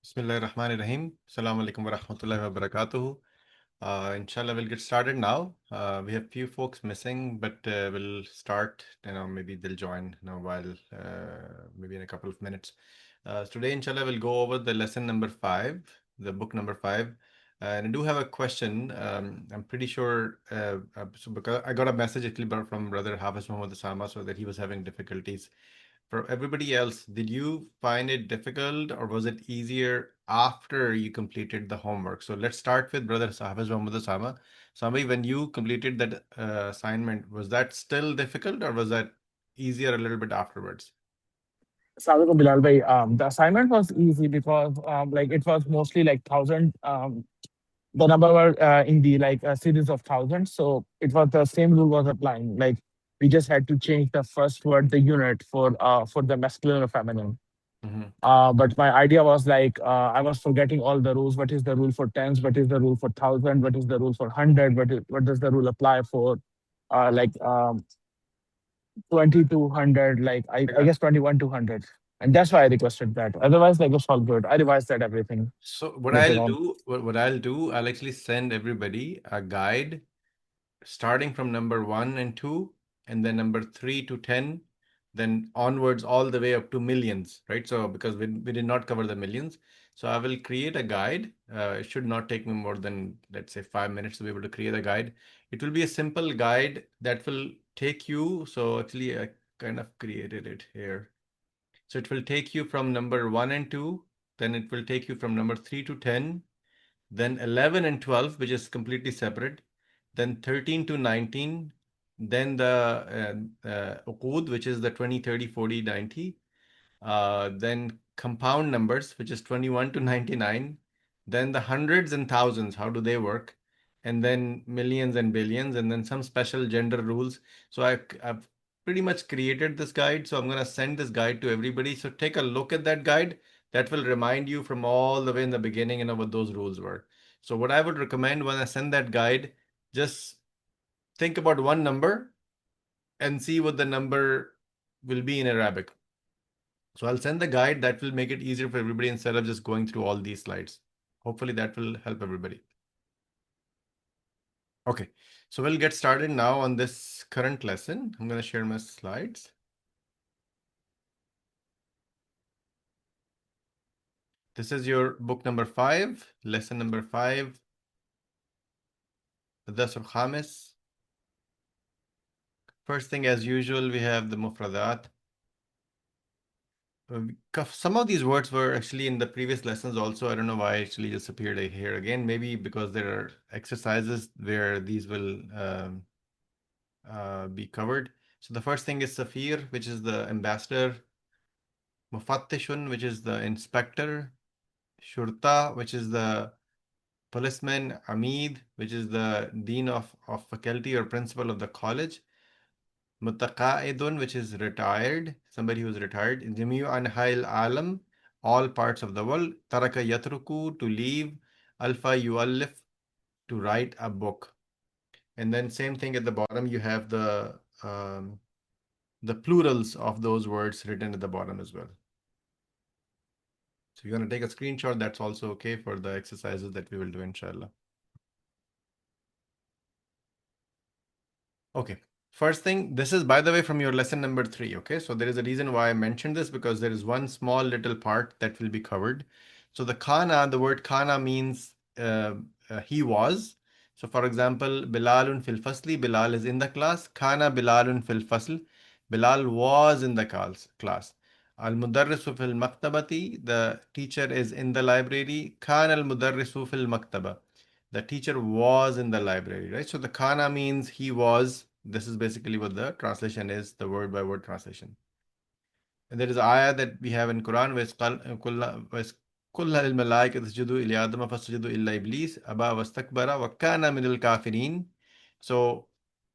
Bismillahirrahmanirrahim. Assalamu alaikum wa rahmatullahi wa barakatuhu. Inshallah, we'll get started now. We have few folks missing, but we'll start. Maybe they'll join in a while, maybe in a couple of minutes. Today, inshallah, we'll go over the lesson number 5, the book number 5. And I do have a question. I'm pretty sure, so because I got a message actually from Brother Hafiz Muhammad Osama, so that he was having difficulties. For everybody else, did you find it difficult or was it easier after you completed the homework? So let's start with Brother Hafiz Muhammad Osama. Sami, when you completed that assignment, was that still difficult or was that easier a little bit afterwards? Assalamualaikum, Bilal bhai. The assignment was easy because like it was mostly like thousand. The number were in the like a series of thousands, so it was the same rule was applying. Like we just had to change the first word, the unit for the masculine or feminine. Hmm. But my idea was like I was forgetting all the rules. What is the rule for tens? What is the rule for thousand? What is the rule for hundred? What does the rule apply for like 20 to 100? Like I I got. guess 21 to 100, and that's why I requested that. Otherwise, like it's all good. I revised that everything So later on. I'll actually send everybody a guide starting from number 1 and 2, and then number 3 to 10, then onwards all the way up to millions, right? So because we did not cover the millions, so I will create a guide. It should not take me more than, let's say, 5 minutes to be able to create a guide. It will be a simple guide that will take you. So actually, I kind of created it here. So it will take you from number 1 and 2, then it will take you from number 3 to 10, then 11 and 12, which is completely separate, then 13 to 19, then the uqud, which is the 20, 30, 40, 90, then compound numbers, which is 21 to 99, then the hundreds and thousands, how do they work? And then millions and billions, and then some special gender rules. So I've pretty much created this guide. So I'm going to send this guide to everybody. So take a look at that guide. That will remind you from all the way in the beginning, what those rules were. So what I would recommend when I send that guide, just think about one number and see what the number will be in Arabic. So I'll send the guide that will make it easier for everybody instead of just going through all these slides. Hopefully that will help everybody. Okay, so we'll get started now on this current lesson. I'm going to share my slides. This is your book number 5, lesson number 5, Dasul Khamis. First thing, as usual, we have the mufradat. Some of these words were actually in the previous lessons also. I don't know why it actually just appeared here again. Maybe because there are exercises where these will be covered. So the first thing is Safir, which is the ambassador. Mufattishun, which is the inspector. Shurta, which is the policeman. Amid, which is the dean of faculty or principal of the college. Mutaqa'idun, which is retired, somebody who's retired. Jamiu anhail alam, all parts of the world. Taraka yatruku, to leave. Alfa yuallif, to write a book. And then same thing at the bottom, you have the plurals of those words written at the bottom as well. So if you want to take a screenshot, that's also okay for the exercises that we will do, inshallah. Okay. First thing, this is, by the way, from your lesson number 3. Okay. So there is a reason why I mentioned this, because there is one small little part that will be covered. So the word kana means he was. So for example, Bilalun fil fasli, Bilal is in the class. Kana Bilalun fil fasl, Bilal was in the class. Al mudarrisu fil maktabati, the teacher is in the library. Kana al mudarrisu fil maktaba, the teacher was in the library, right? So the kana means he was. This is basically what the translation is, the word by word translation. And there is an ayah that we have in Quran where it's kulla lil malaikati isjudu illa adama fasjudu illa iblis aba wastakbara wa kana minal kafirin. So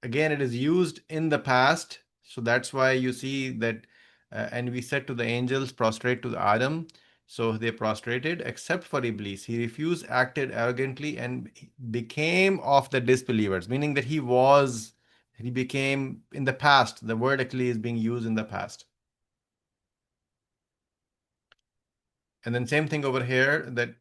again, it is used in the past. So that's why you see that, and we said to the angels, prostrate to Adam. So they prostrated, except for Iblis. He refused, acted arrogantly, and became of the disbelievers, meaning that he became in the past. The word actually is being used in the past. And then same thing over here, that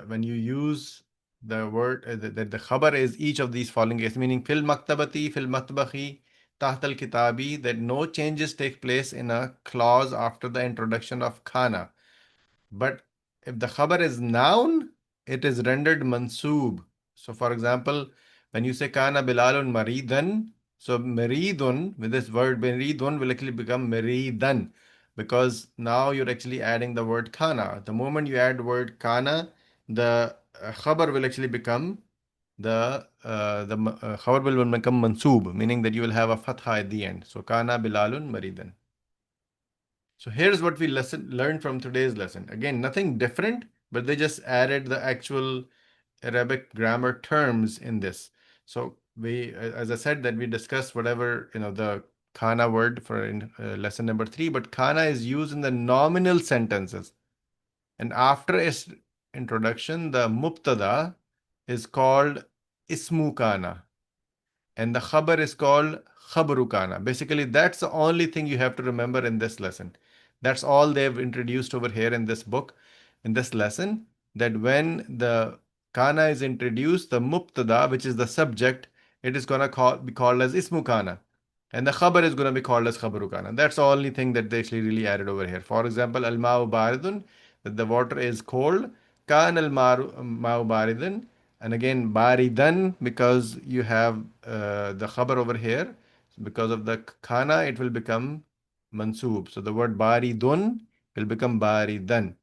when you use the word that the khabar is each of these following cases, meaning fil maktabati, fil matbahi, taht al kitabi, that no changes take place in a clause after the introduction of khana. But if the khabar is noun, it is rendered mansoob. So, for example, when you say kana bilalun maridan, so maridun with this word maridun will actually become maridan because now you're actually adding the word kana. The moment you add word kana, the khabar will actually become khabar will become mansoob, meaning that you will have a fatha at the end. So kana bilalun maridan. So here's what we learned from today's lesson. Again, nothing different, but they just added the actual Arabic grammar terms in this. So as I said, that we discussed whatever, the kana word for in lesson number 3, but kana is used in the nominal sentences. And after its introduction, the mubtada is called ismu kana and the khabar is called khabarukana. Basically, that's the only thing you have to remember in this lesson. That's all they've introduced over here in this book, in this lesson. That when the kana is introduced, the mubtada, which is the subject, it is gonna be called as ismu kana, and the khabar is gonna be called as khabarukana. That's the only thing that they actually really added over here. For example, al ma'u baridun, that the water is cold. Kan al ma'u baridun, and again, baridan, because you have the khabar over here. Because of the khana, it will become mansoob. So the word baridun will become baridan.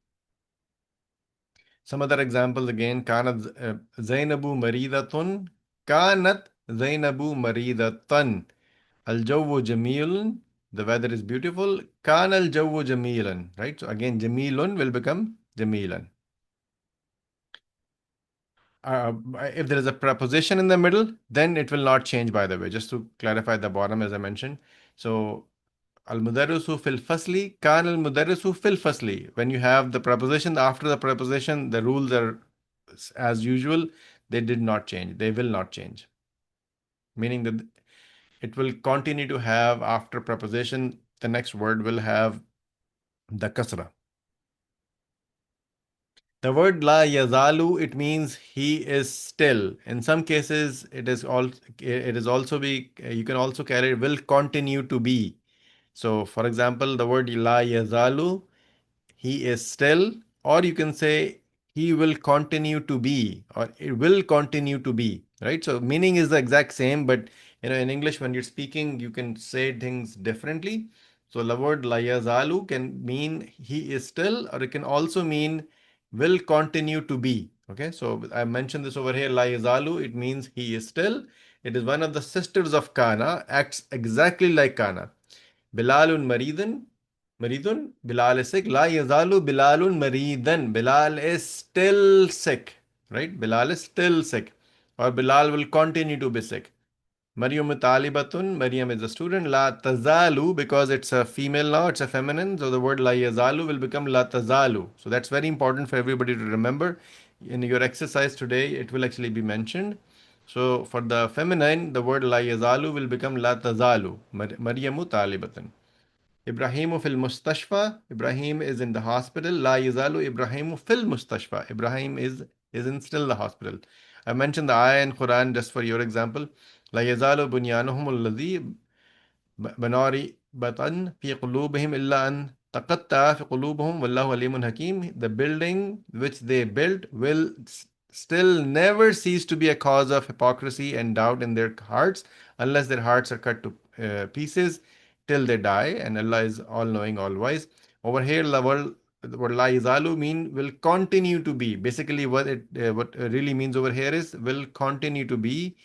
Some other examples again, kanat Zainabu maridatun, kanat Zainabu maridatan. Al jawu jamilun, the weather is beautiful. Kan al jawu jamilan, right? So again, jamilun will become jamilan. If there is a preposition in the middle, then it will not change, by the way, just to clarify the bottom, as I mentioned. So, al mudarrisu fil fasli, kan al mudarrisu fil fasli. When you have the preposition after the preposition, the rules are as usual. They did not change. They will not change. Meaning that it will continue to have after preposition, the next word will have the kasra. The word la yazalu, it means he is still. In some cases, you can also carry will continue to be. So, for example, the word la yazalu, he is still, or you can say he will continue to be, or it will continue to be, right? So meaning is the exact same, but in English, when you're speaking, you can say things differently. So the word la yazalu can mean he is still, or it can also mean will continue to be. Okay, so I mentioned this over here, la yazalu, it means he is still. It is one of the sisters of kana, acts exactly like kana. Bilalun Maridun, Bilal is sick. La yazalu Bilalun maridan. Bilal is still sick. Right? Bilal is still sick. Or Bilal will continue to be sick. Maryam talibatun. Maryam is a student. La tazalu, because it's a female now, it's a feminine. So the word la yazalu will become la tazalu. So that's very important for everybody to remember. In your exercise today, it will actually be mentioned. So for the feminine, the word la yazalu will become la tazalu. Maryamu talibatun. Ibrahimu fil mustashfa. Ibrahim is in the hospital. La yazalu Ibrahimu fil mustashfa. Ibrahim is in still the hospital. I mentioned the ayah in Quran just for your example. La yazalu bunyanuhum alladhi banari batan fi qulubihim illa an taqatta fi qulubuhum wallahu alimun hakim. The building which they built will still never cease to be a cause of hypocrisy and doubt in their hearts unless their hearts are cut to pieces till they die, and Allah is all knowing, all wise. Over here, what la yazalu mean will continue to be. Basically, what really means over here is will continue to be.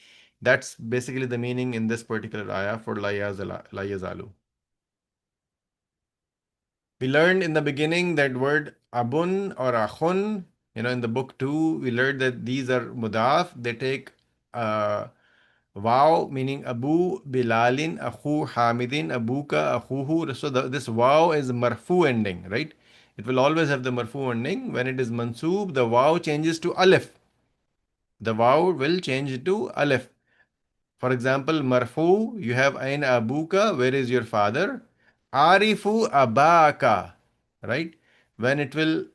That's basically the meaning in this particular ayah for la yazalu. We learned in the beginning that word abun or akhun. In the book 2, we learned that these are mudaf. They take uh, wow, meaning Abu Bilalin, Akhu Hamidin, Abuka, Akhuhu. So this wow is marfu ending, right? It will always have the marfu ending. When it is mansoob, the wow changes to alif. The wow will change to alif. For example, marfu, you have aina abuka, where is your father? Arifu abaka, right? When it will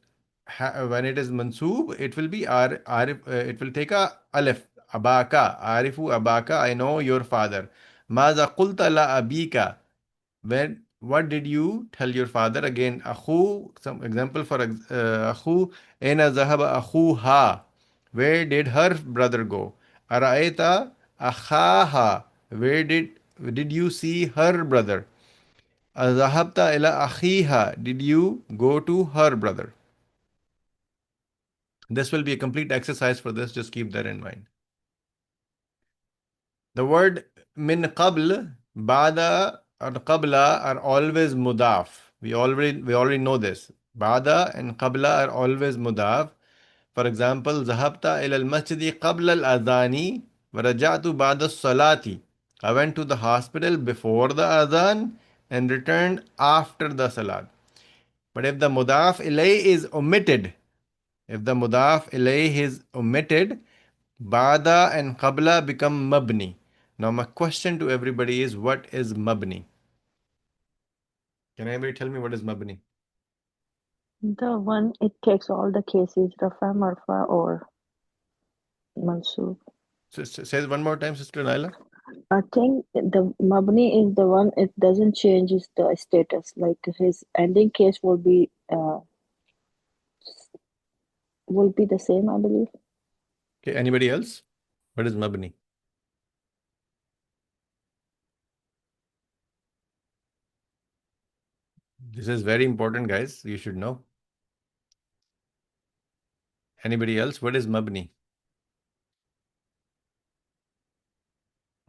when it is mansoob, it will be arif, it will take a alif. Abaka, arifu abaka, I know your father. Maza qulta la abika. When what did you tell your father? Again, akhu, some example for akhu, ena zahaba akhuha. Where did her brother go? Araita akhaha. Where did you see her brother? Azahabta ila akhiha. Did you go to her brother? This will be a complete exercise for this. Just keep that in mind. The word min qabl, bada, and qabla are always mudaf. We already know this. Bada and qabla are always mudaf. For example, zahabta ila al-masjidi qabla al-adhani wa raja'tu ba'da salati. I went to the hospital before the adhan and returned after the salat. But if the mudaf ilay is omitted, if the mudaf ilayh is omitted, bada and qabla become mabni. Now my question to everybody is, what is mabni? Can anybody tell me what is mabni? The one it takes all the cases, Rafa, Marfa, or Mansub. Say it one more time, Sister Naila. I think the Mabni is the one it doesn't change the status. Like his ending case will be the same, I believe. Okay, anybody else? What is mabni? This is very important, guys. You should know. Anybody else? What is mabni?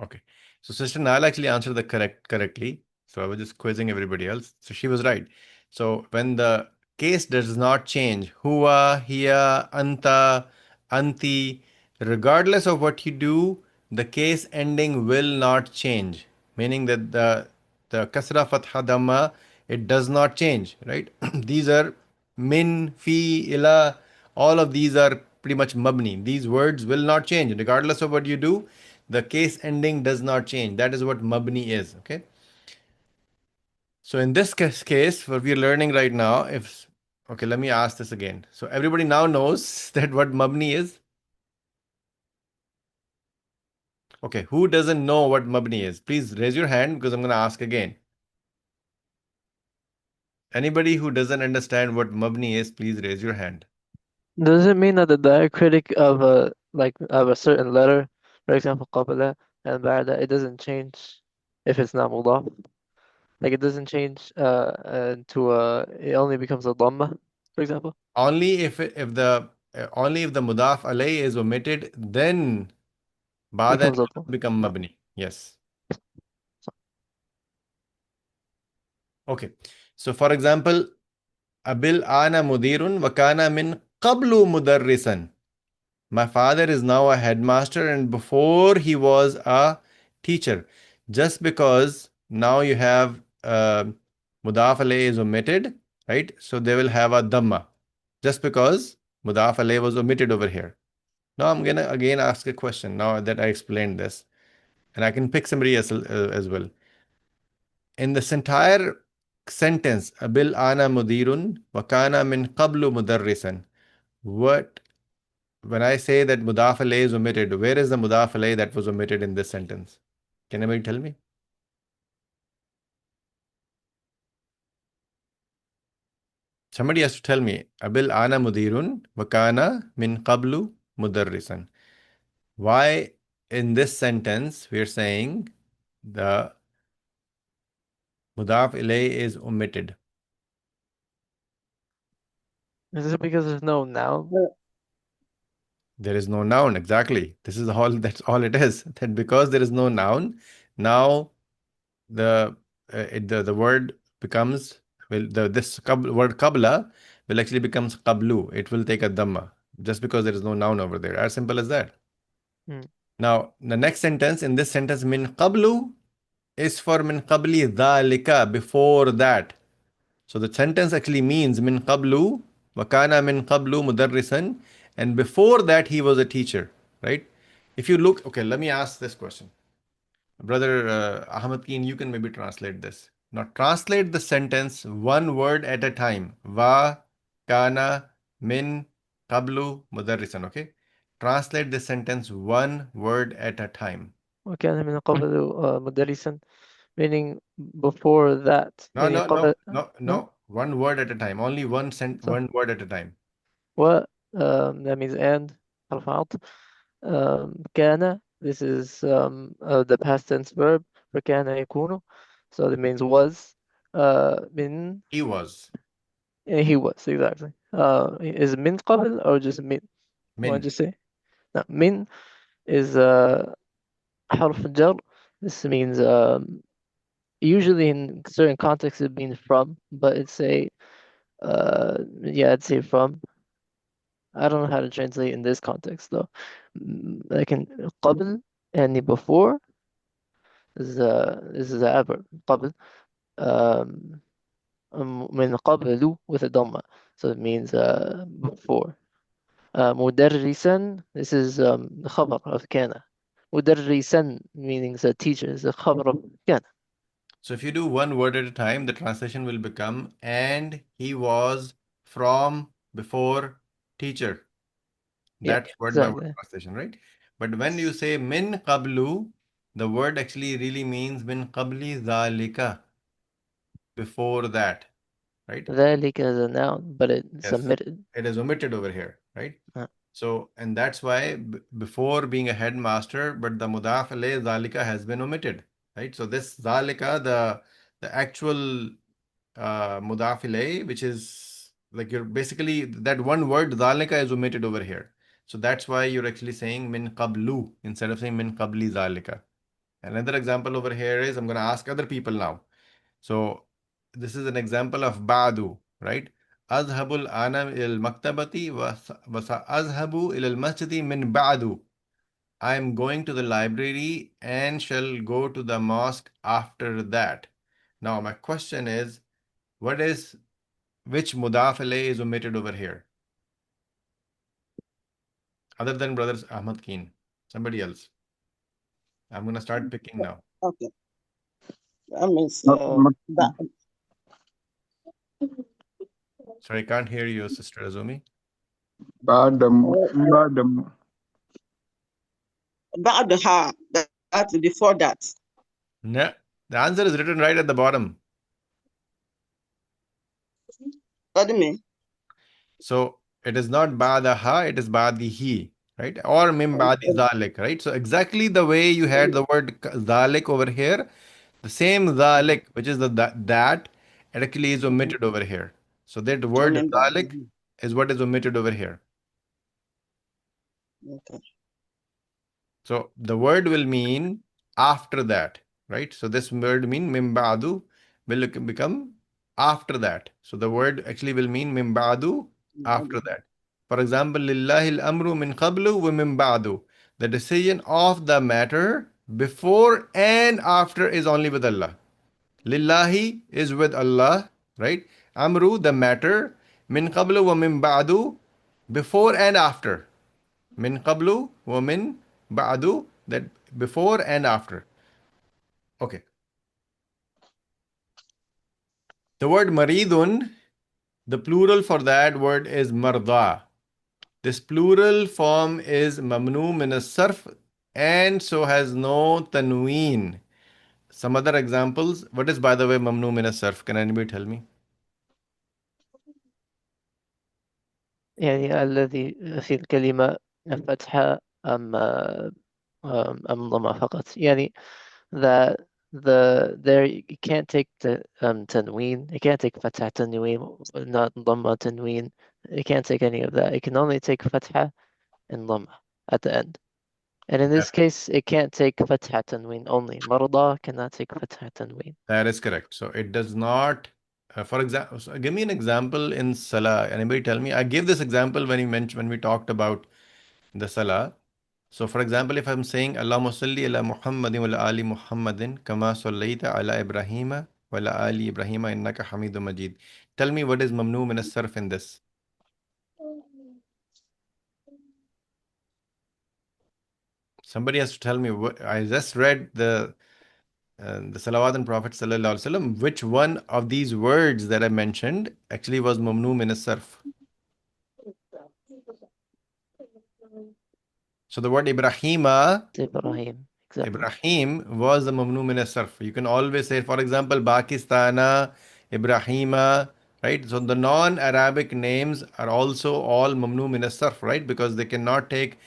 Okay. So Sister Nala actually answered the correctly. So I was just quizzing everybody else. So she was right. So when the case does not change, huwa, hiya, anta, anti, regardless of what you do, the case ending will not change. Meaning that the kasra, fatha, dhamma, it does not change, right? These are min, fi, ila, all of these are pretty much mabni. These words will not change regardless of what you do. The case ending does not change. That is what mabni is. Okay. So in this case, what we're learning right now, if okay, let me ask this again. So everybody now knows that what mabni is. Okay, who doesn't know what mabni is? Please raise your hand because I'm going to ask again. Anybody who doesn't understand what mabni is, please raise your hand. Does it mean that the diacritic of a certain letter, for example, qabla and ba'da, it doesn't change if it's not mudaf? Like it doesn't change it only becomes a dhamma, for example? Only if the mudaf alay is omitted, then It ba'da and becomes a qabla dhamma. become mabni. Yes. Okay. So for example, Abil ana mudirun wakana min qablu mudarrisan. My father is now a headmaster and before he was a teacher. Just because now you have mudaf alayh is omitted, right? So they will have a dhamma. Just because mudaf alayh was omitted over here. Now I'm gonna again ask a question now that I explained this. And I can pick somebody else as well. In this entire sentence, Abil ana mudirun wakana min qablu mudarrisan. What When I say that mudaf alayh is omitted, where is the mudaf alayh that was omitted in this sentence? Can anybody tell me? Somebody has to tell me. Abil ana mudirun wakana min qablu mudarrisan. Why in this sentence we are saying the mudaf alayh is omitted? Is it because there's no noun? There is no noun. Exactly. This is all. That's all it is. That because there is no noun, now the word becomes this word qabla will actually becomes qablu. It will take a dhamma just because there is no noun over there. As simple as that. Hmm. Now the next sentence in this sentence min qablu is for min qabli dhalika, before that. So the sentence actually means min qablu wakana min qablu mudarrisan, and before that he was a teacher, right? If you look, okay, let me ask this question. Brother Ahmad Keen, you can maybe translate this. Now translate the sentence one word at a time. Va, kana, min qablu mudarrisan. Okay. Translate this sentence one word at a time. وكان من قبل مدرسا, meaning before that, No, يعني no, no, قبل. no, No? no. One word at a time. Only So, one word at a time. what, that means and, حرف عطف. كان, this is the past tense verb for كان يكون, so it means was. من, He was. he was, exactly. Is it من قبل or just من? What did Min. you say? No, من is حرف الجر. This means usually in certain contexts it means from, but it's a yeah, I'd say from. I don't know how to translate in this context though. Like in قبل, and before is a adverb. قبل um من قبل with a dhamma, so it means before. مدرسا, this is the خبر of كان. مدرسا meaning a teacher, is a خبر of كان. So if you do one word at a time, the translation will become and he was from before teacher. Yeah, That's word by word exactly. translation, right? But when you say min qablu, the word actually really means min qabli dhalika, before that, right? ذلك is a noun, but it's Yes, omitted. it is omitted over here, right? Uh, So, and that's why before being a headmaster, but the mudaf alayh dhalika has been omitted, right? So this dhalika, the actual mudaf ilayh, which is like you're basically that one word dhalika is omitted over here. So that's why you're actually saying min qablu instead of saying min qabli dhalika. Another example over here is I'm going to ask other people now. So this is an example of ba'du, right? أذهب الآن إلى المكتبة وسأذهب إلى المسجد من بعد. I am going to the library and shall go to the mosque after that. Now my question is, what is which mudaf alayh is omitted over here? Other than brothers Ahmad Keen, somebody else. I'm gonna start picking now. Okay. That means that Sorry, I can't hear you, Sister Azumi. بعد بعدها, that before that. No, the answer is written right at the bottom. Pardon me? So it is not ba'daha, it is ba'dihi, right? Or mim ba'di zalik, right? So exactly the way you had the word zalik over here, the same zalik, which is that, it actually is omitted over here. So that word Remember. zalik is what is omitted over here. Okay. So the word will mean after that, right? So this word mean mim ba'du will become after that. So the word actually will mean mim ba'du after that. For example, lillahi al-amru min qablu wa min ba'du. The decision of the matter before and after is only with Allah. Lillahi is with Allah, right? Amru, the matter, min qablu wa min ba'du, before and after. Min qablu wa min ba'du, that before and after. Okay. The word maridun, the plural for that word is marda. This plural form is mamnu min as-sarf and so has no tanween. Some other examples. What is, by the way, mamnu min as-sarf? Can anybody tell me? يعني الذي في الكلمة فتحة أم ضمة فقط, يعني that there you can't take the تنوين, you can't take فتحة تنوين, not ضمة تنوين, you can't take any of that. You can only take فتحة and ضمة at the end. And in this case, it can't take فتحة تنوين only. مرضى cannot take فتحة تنوين. That is correct. So it does not, for example, so give me an example in Salah. Anybody tell me? I gave this example when when we talked about the Salah. So for example, if I'm saying Allahumma salli ala Muhammadin wa ala ali Muhammadin kama sallaita ala Ibrahima wa ala ali Ibrahima innaka Hamidum Majid. Tell me what is mamnu min as-sarf in this. Somebody has to tell me. I just read the Salawat and Prophet Sallallahu Alaihi Wasallam. Which one of these words that I mentioned actually was mamnu min as-sarf? So the word Ibrahima, Ibrahim. Exactly. Ibrahim was the mamnu min as-sarf. You can always say, for example, Pakistana, Ibrahima, right? So the non-Arabic names are also all mamnu min as-sarf, right? Because they cannot take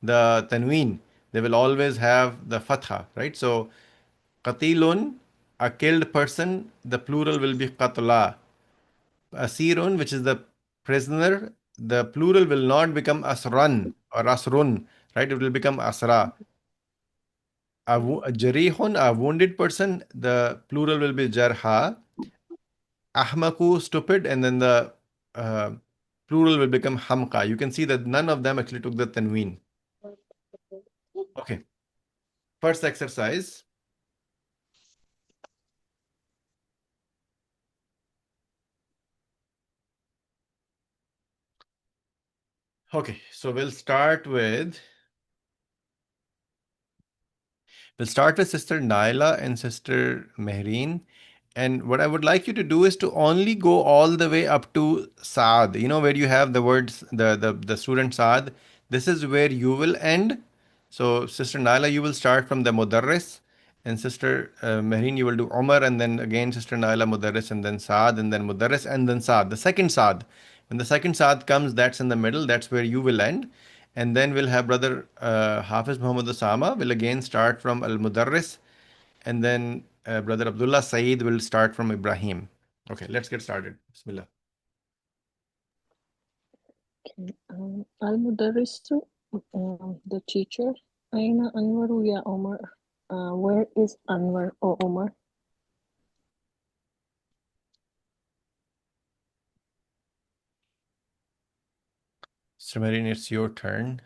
the tanween. They will always have the fatha, right? So qatilun, a killed person, the plural will be qatla. Asirun, which is the prisoner, the plural will not become asran or asrun, right? It will become asra. A jarihun, a wounded person, the plural will be jarha. Ahmaku, stupid, and then the uh, plural will become hamka. You can see that none of them actually took the tanween. Okay, first exercise. Okay, so we'll start with Sister Naila and Sister Mehreen. And what I would like you to do is to only go all the way up to Saad. You know where you have the words, the student Saad. This is where you will end. So Sister Naila, you will start from the Mudarris, and Sister Mehreen, you will do Umar, and then again Sister Naila Mudarris, and then Saad, and then Mudarris, and then Saad. The second Saad. When the second Saad comes, that's in the middle. That's where you will end. And then we'll have Brother Hafiz Muhammad Osama will again start from Al Mudarris, and then Brother Abdullah Saeed will start from Ibrahim. Okay, let's get started. Bismillah. Okay. Al-Mudarrisu, the teacher. Aina Anwaru ya Omar. Where is Anwar, O Omar? Sister Marine, it's your turn.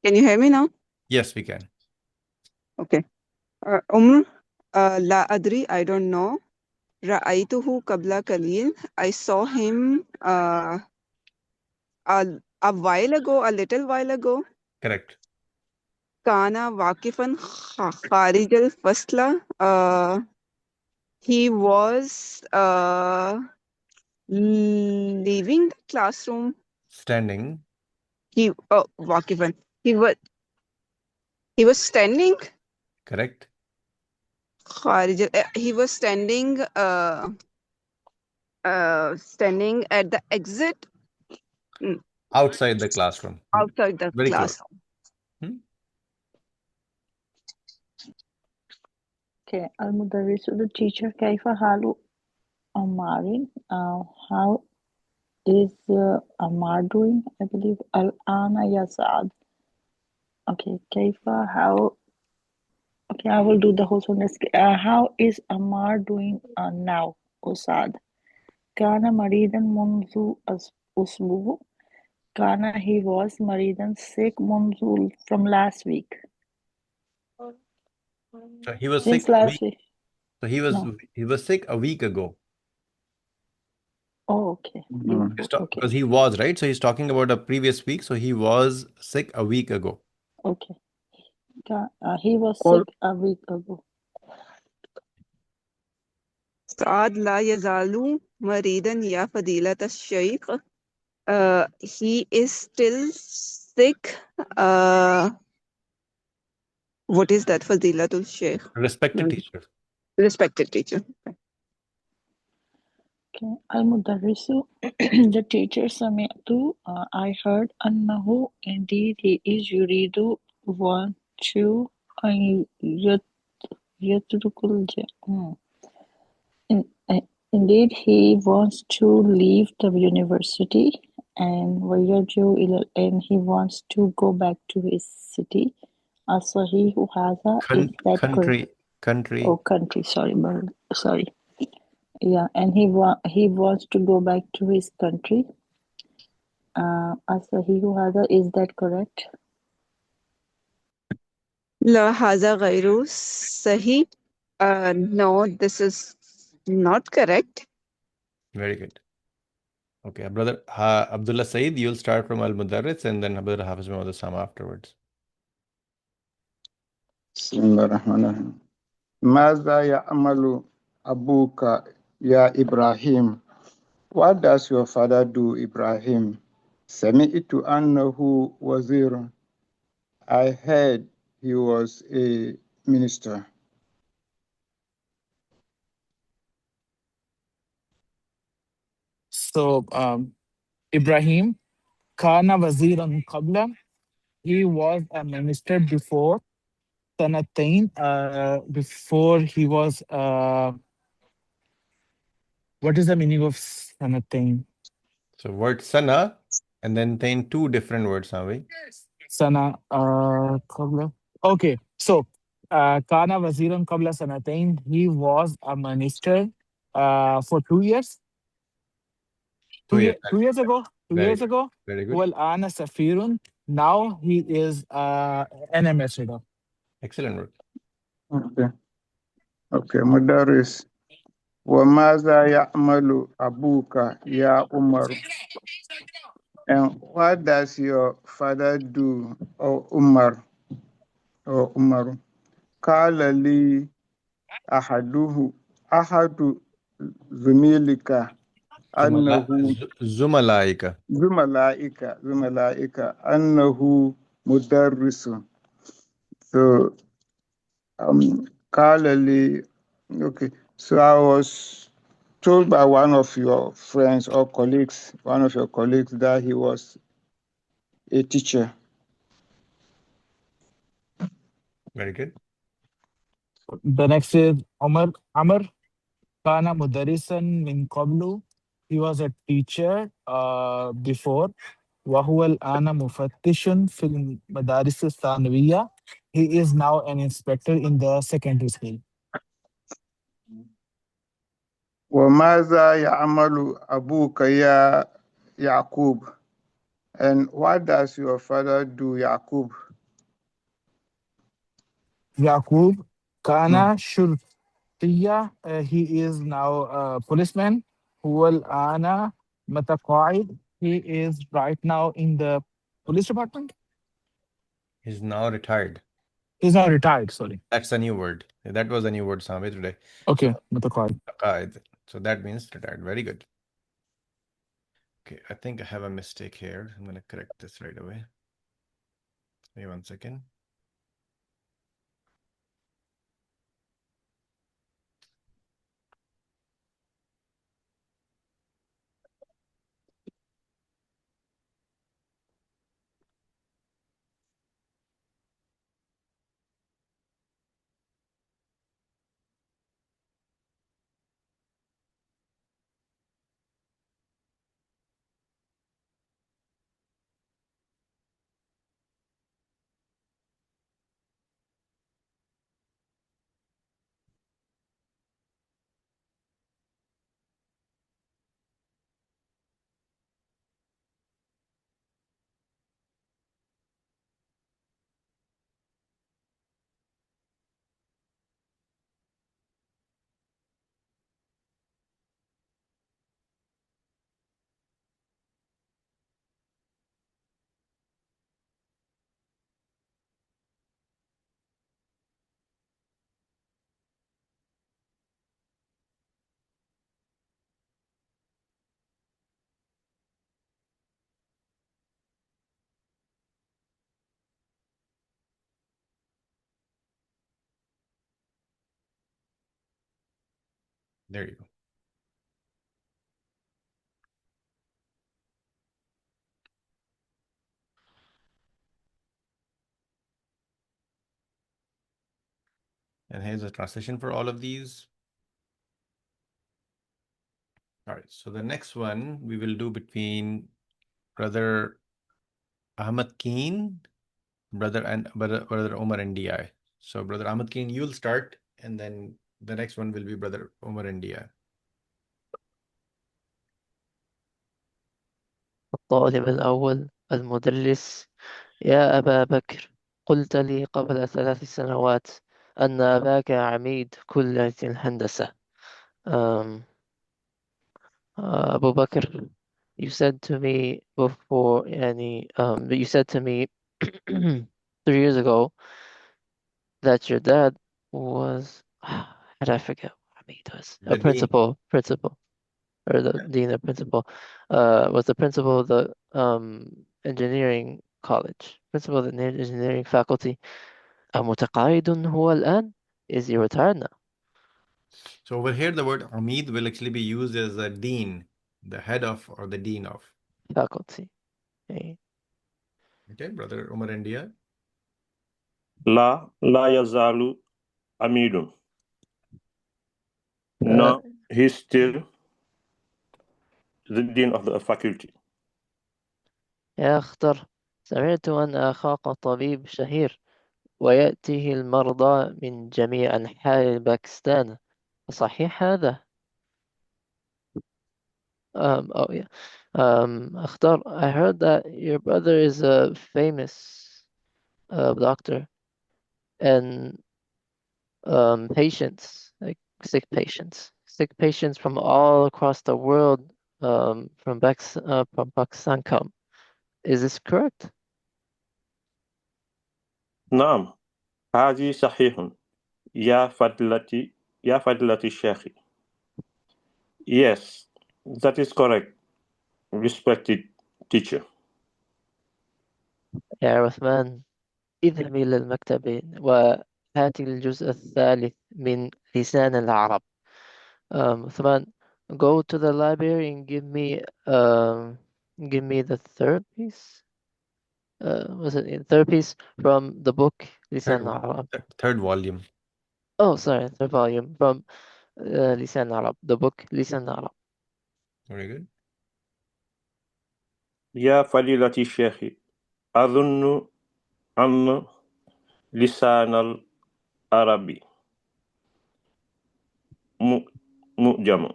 Can you hear me now? Yes, we can. Okay. Umr, La Adri, I don't know. Ra'aytuhu qabla qalil. I saw him a while ago, a little while ago. Correct. Kana waqifan kharij al-fasla. He was leaving the classroom. Standing. Waqifan. He was standing. Correct. He was standing standing at the exit Outside the classroom. outside the Very close. classroom. Okay. Al-Mudarrisu, the teacher. Kaifa halu Amarin? How is Amar doing? I believe Al-Ana ya Saad. Okay. Kaifa, how? Okay, I will do the whole sentence. How is Amar doing now, O Saad? Kana maridan munzu usbu. Kana, he was maridan sick munzu from last week. So he was Since sick a last week. week. So he was sick a week ago. Oh, okay. Okay. Because he was, right? So he's talking about a previous week. So he was sick a week ago. Okay. He was sick a week ago. Saad la yazalu maridan ya fadilat al-shaykh. He is still sick. What is that, fadilatul shaykh? Respected teacher. Respected teacher. Okay. Al-Mudarrisu, the teacher, Sami'tu, I heard, Annahu, indeed he is yuridu, want to, yatrukul, indeed he wants to leave the university, and and he wants to go back to his city. Asahihu Haza, is that correct? Country. Oh, country, sorry. Yeah, and he wants to go back to his country. Asahihu Haza, is that correct? La haza ghayru sahi. No, this is not correct. Very good. Okay, Brother Abdullah Saeed, you'll start from Al Mudarris and then Brother Hafiz Muhammad Osama afterwards. Bismillahirrahmanirrahim. ماذا يعمل أبوك يا إبراهيم? What does your father do, Ibrahim? سمعت أنه وزير. I heard he was a minister. So Ibrahim Kana Waziran Qabla, he was a minister before Sanatain, before he was what is the meaning of Sanatain? So word sana and then two different words, are we? Sana Qabla. Okay, so Kana Waziran Qabla Sanatain, he was a minister for 2 years. 2 years. 2 years ago. Two Very years good. ago. Very good. Well, Ana Safirun. Now he is an ambassador. Excellent work. Okay. Okay, Mudaris. وماذا يعمل أبوك يا عمر? And what does your father do, or Umar? Or Umar? قال لي أحد زميلك أنه Zumalaika. زملائك أنه مدرس. So قال لي, okay. So I was told by one of your friends or colleagues, that he was a teacher. Very good. The next is Amr Kana Mudarisan min qablu. He was a teacher before. وهو الآن مفتش في المدارس الثانوية. He is now an inspector in the secondary school. وماذا يعمل أبوك يا يعقوب? And what does your father do, Yaqub? Yaqub Kana Shurtiya. He is now a policeman. هو الآن متقاعد. He is right now in the police department. He's now retired. He's now retired, sorry. That's a new word. That was a new word, Sami, today. Okay, متقاعد. So that means retired. Very good. Okay, I think I have a mistake here. I'm going to correct this right away. Wait 1 second. There you go. And here's a translation for all of these. All right, so the next one we will do between brother Ahmad Keen, brother Omar and DI. So brother Ahmad Keen, you'll start, and then the next one will be brother Omar and DI. الطالب الأول المدرس. يا أبا بكر، قلت لي قبل 3 سنوات أن أباك عميد كلية الهندسة. Abu Bakr, you said to me before, you said to me 3 years ago that your dad was, how did I forget what Hamid was? A The dean. principal. or the dean or principal, was the principal of the engineering college, principal of the engineering faculty. متقاعد هو الآن? Is he retired now? So over here, the word Amid will actually be used as a dean, the head of or the dean of. Faculty. Okay. Okay, brother Umar India. لا يزال أمير. No, he's still the dean of the faculty. يا أخطر، سمعت أن أخاك طبيب شهير ويأتيه المرضى من جميع أنحاء باكستان، صحيح هذا؟ Oh yeah. أخطر, I heard that your brother is a famous doctor, and patients, like sick patients from all across the world, from Pakistan come. Is this correct? نعم، هذه صحيح. يا فضيلة الشيخ. Yes, that is correct, respected teacher. يا عثمان، اذهب إلى المكتب وهات الجزء الثالث من لسان العرب. عثمان, go to the library and give me the third piece. Was it third piece from the book لسان العرب? Third volume. Oh, sorry, third volume from لسان العرب, the book لسان العرب. Very good. يا فضيلة الشيخ، أظن أن لسان العربي مؤجم.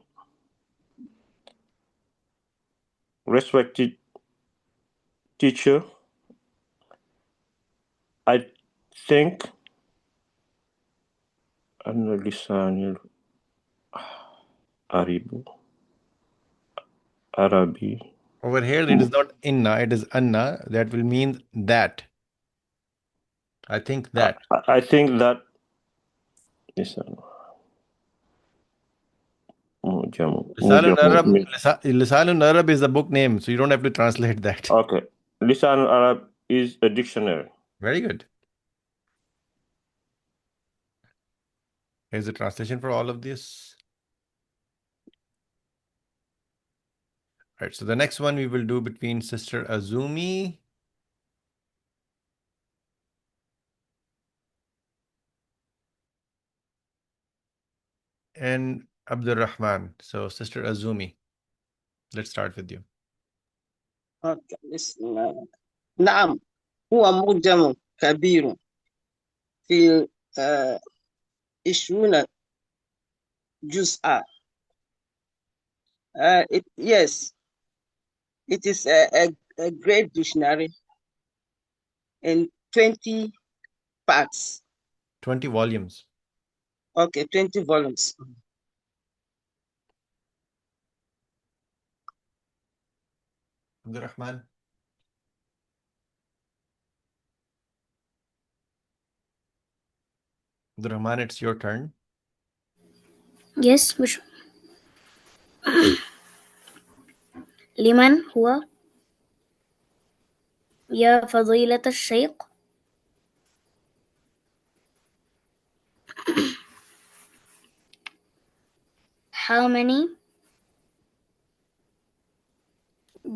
Respected teacher, I think أن لسان العربي. Over here, it is not inna, it is anna. That will mean that. I think that. I think that لسان مؤجم. Lisanul Arab is the book name, so you don't have to translate that. Okay. Lisan Arab is a dictionary. Very good. Here's the translation for all of this. All right, so the next one we will do between Sister Azumi and Abdul Rahman. So Sister Azumi, let's start with you. Okay, listen. نعم هو معجم كبير في 20 جزءا. Yes, it is a great dictionary in 20 parts. 20 volumes. Okay, 20 volumes. Abdul Rahman. Abdul Rahman, it's your turn. Yes, which لمن هو يا فضيلة الشيخ؟ How many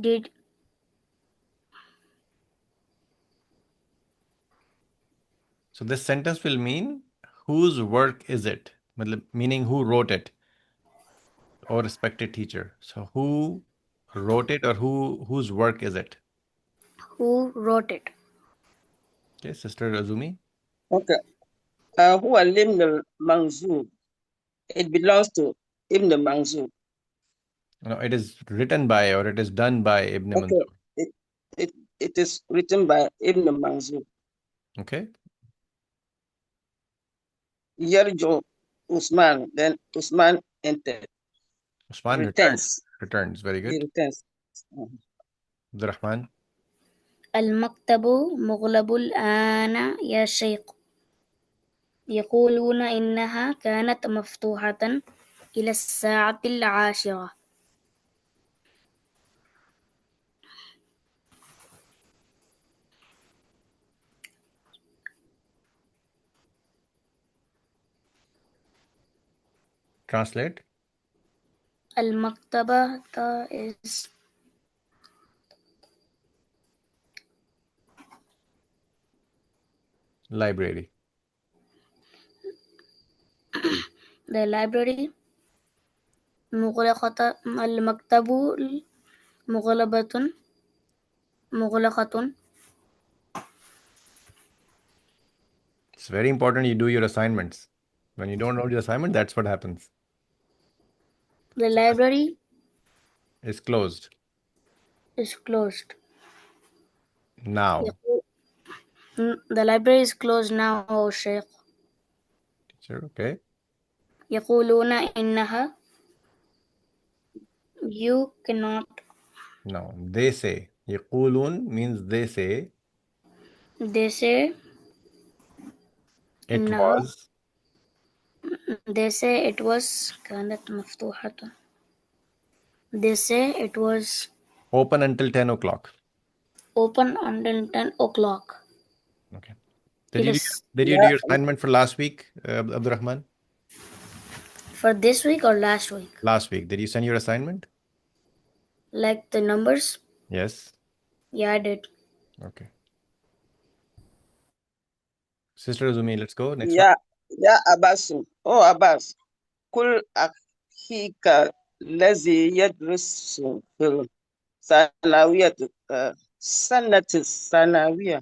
did So this sentence will mean whose work is it? Meaning who wrote it? Or respected teacher. So who wrote it or whose work is it? who wrote it? Okay, Sister Azumi. Okay. هو الابن المنظور. It belongs to Ibn Manzur. No, it is written by or it is done by Ibn Okay. Manzur. It is written by Ibn Manzur. Okay. Yarjo Usman, then Usman entered. Usman Returns. returns. Very He good. returns. Abdul Rahman. المكتب مغلق الآن يا شيخ. يقولون إنها كانت مفتوحة إلى الساعة 10. Translate. Al-Maktaba is Library. the library. Al-Maktabu مغلقة. It's very important you do your assignments. When you don't know your assignment, that's what happens. The library It's closed is closed. now. The library is closed now, O Sheikh. Teacher, okay. يقولون إنها. You cannot. No, they say. يقولون means they say. They say It إنها. was. They say it was كانت مفتوحة. They say it was Open until 10 o'clock. open until 10 o'clock. Okay. It Did you is do Yeah, your assignment for last week, Abdurrahman? for this week or last week? Last week. Did you send your assignment? Like the numbers? Yes. Yeah, I did. Okay. Sister Azumi, let's go. Next one. yeah, yeah, Abbas. Oh, Abbas. Kul akhika lazi yadrusu fil sanawiyat sanati sanawiya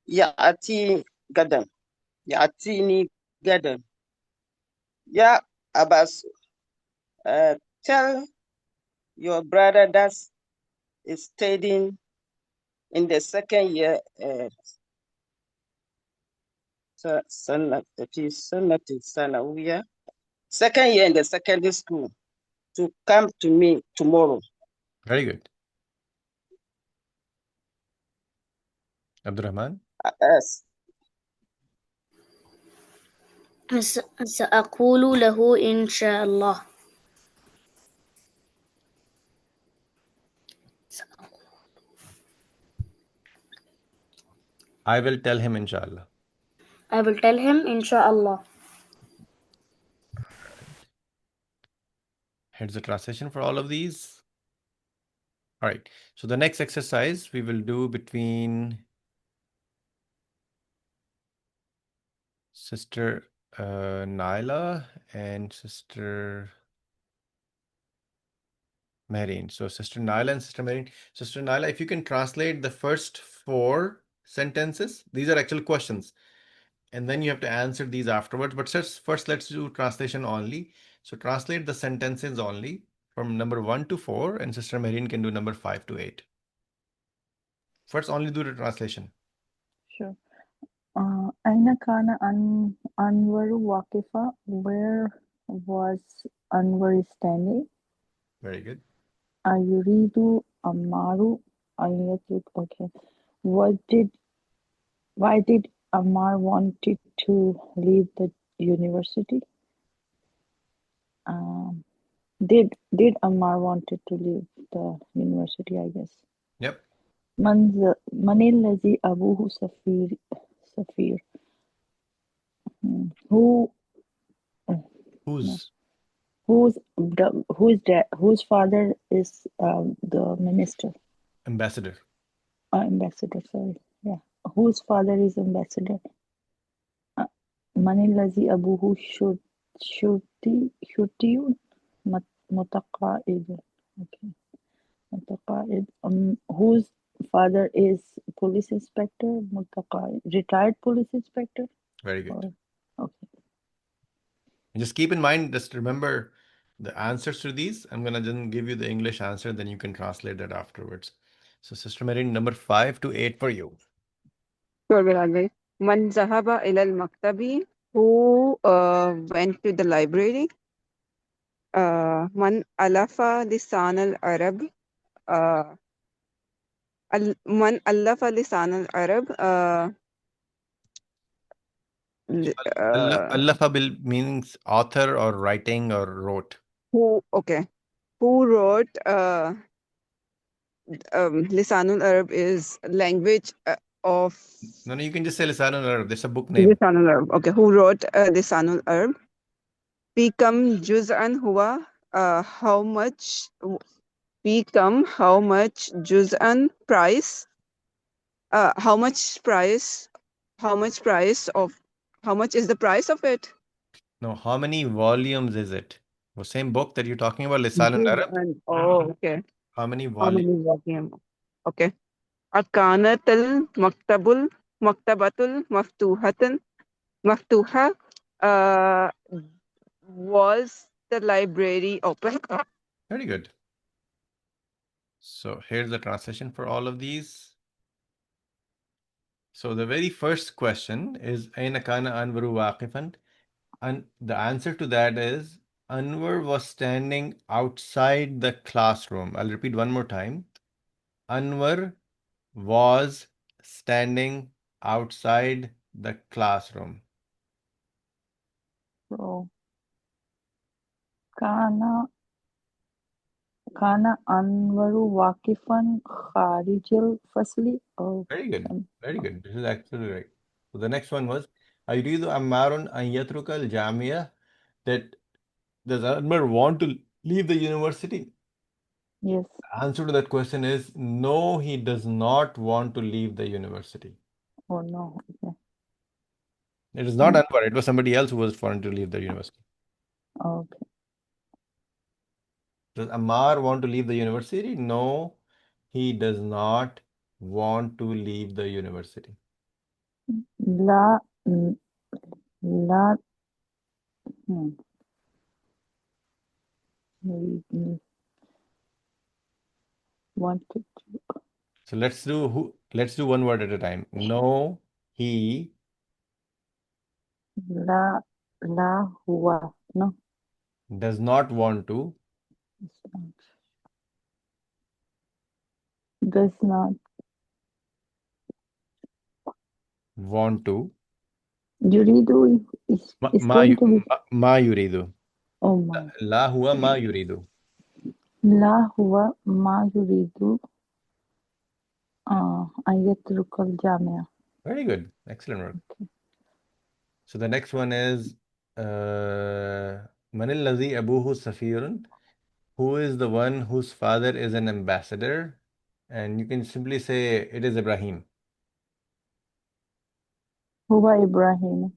ya'ati gadan. Ya'atini gadan. Yeah, Abbas. Tell your brother that is studying in the second year Sanawiya, second year in the secondary school, to come to me tomorrow. Very good. Abdurrahman. Yes. سأقول له إن شاء الله. I will tell him inshallah. I will tell him إن شاء الله. Here's the translation for all of these. All right. So the next exercise we will do between Sister Naila and Sister Marine. So Sister Naila and Sister Marine. Sister Naila, if you can translate the first 4 sentences, these are actual questions. And then you have to answer these afterwards. But first, let's do translation only. So translate the sentences only from number 1 to 4, and Sister Marine can do number 5 to 8. First, only do the translation. Sure. أين كان أنور واقفا? Where was Anwar standing? Very good. أيريد عمار أن يترك. Okay. Why did Ammar wanted to leave the university? Did Ammar wanted to leave the university, I guess. Yep. من الذي أبوه سفير. Who Who's whose father is the minister, ambassador? ambassador, sorry. Yeah. Whose father is ambassador? من الذي أبوه شرطي متقاعد. Okay. متقاعد. Whose father is police inspector, متقاعد, retired police inspector. Very good. Okay. And just keep in mind, just remember the answers to these. I'm going to then give you the English answer, then you can translate that afterwards. So Sister Marine, number 5 to 8 for you. Sure, Bilal bhai. Man zahaba ila al-maktabi, who went to the library. Man alafa lisan al-Arab. Man alafa lisan al-Arab. Allafa means author or writing or wrote. Who wrote Lisanul Arab is language of No, you can just say Lisanul Arab. There's a book name. Lisanul Arab. Okay, who wrote Lisanul Arab? في كم جزءا هو how much في كم how much جزءا price how much price of how much is the price of it No, how many volumes is it? The same book that you're talking about, Lisan al-Arab. جزءا oh okay How many how volumes? many volume okay كانت المكتبة مفتوحة was the library open Very good. So here's the translation for all of these. So the very first question is أين كان أنور واقفا? And the answer to that is Anwar was standing outside the classroom. I'll repeat one more time. Anwar was standing outside the classroom. So كان كان أنور واقفا خارج الفصل أو Very good. Very good. This is actually right. So the next one was أيريد عمار أن يترك الجامعة. That does Anwar want to leave the university? yes. The answer to that question is no, he does not want to leave the university. Oh no. Okay. It is not Anwar, it was somebody else who was wanting to leave the university. Okay. Does Ammar want to leave the university? No, he does not want to leave the university. لا لا wanted to. So let's do one word at a time. No, he لا لا هو no. does not want to Does not want to يريد is ما going to be ما يريد. oh my. لا هو ما يريد. لا هو ما يريد أن يترك الجامعة. Very good. Excellent work. So the next one is من الذي أبوه سفير? Who is the one whose father is an ambassador? And you can simply say it is Ibrahim. هو إبراهيم.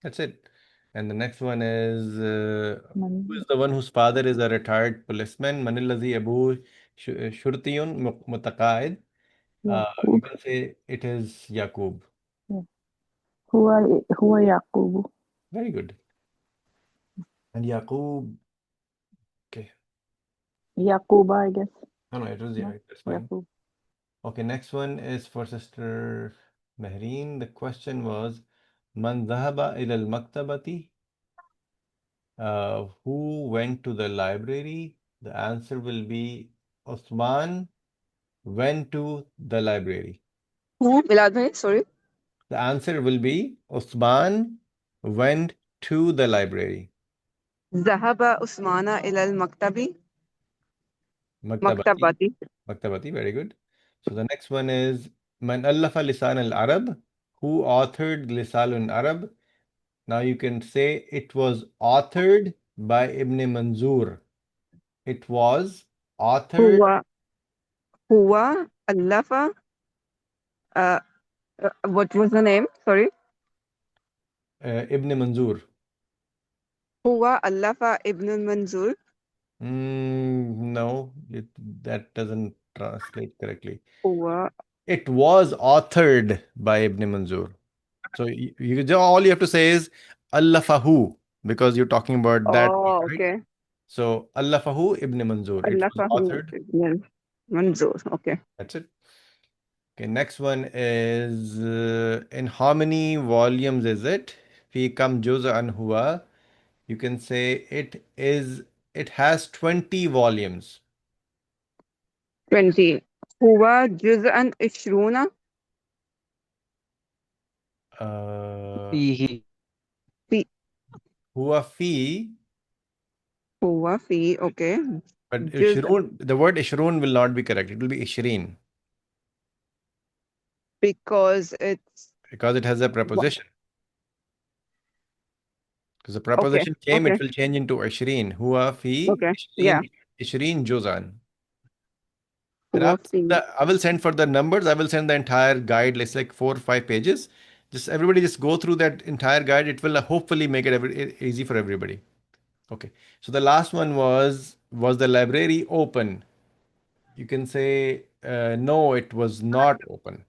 That's it. And the next one is who من is the one whose father is a retired policeman? من الذي أبوه شرطي متقاعد. You يعقوب. can say it is Yaqub. هو هو يعقوب. Very good. And Yaqub. Okay. يعقوب I guess. No, it was No, that's fine. يعقوب. Okay, next one is for Sister Mehreen. The question was Man dhahaba ila al-maktabati? Who went to the library? The answer will be Osman went to the library. who Milad bhai sorry The answer will be Osman went to the library. ذهب عثمان إلى المكتب Maktabati. مكتبة Maktabati, very good. So the next one is Man allafa lisan al-Arab? Who authored Lisan al-Arab? Now you can say it was authored by Ibn Manzur. It was authored هو هو ألف what was the name sorry Ibn Manzur. هو ألف ابن المنظور No, that doesn't translate correctly. هو It was authored by Ibn Manzur. So all you have to say is Allafahu because you're talking about that book, oh right? okay So Allafahu Ibn Manzur. It was ألفه authored. ابن المنظور okay That's it. Okay, next one is in how many volumes is it? Fi kam juz'an huwa? You can say it has 20 volumes. 20 هو جزءا 20 فيه في Huwa fi, هو في okay but جزء the word ishrun will not be correct. It will be ishrin because it's because it has a preposition. Because the Okay. preposition came, Okay. it will change into 20. Huwa fi Okay. Yeah. 20 juz'an. And هو في I will send for the numbers. I will send the entire guide. It's like 4 or 5 pages. Just everybody just go through that entire guide. It will hopefully make it easy for everybody. Okay. So the last one was the library open? You can say no, it was not open.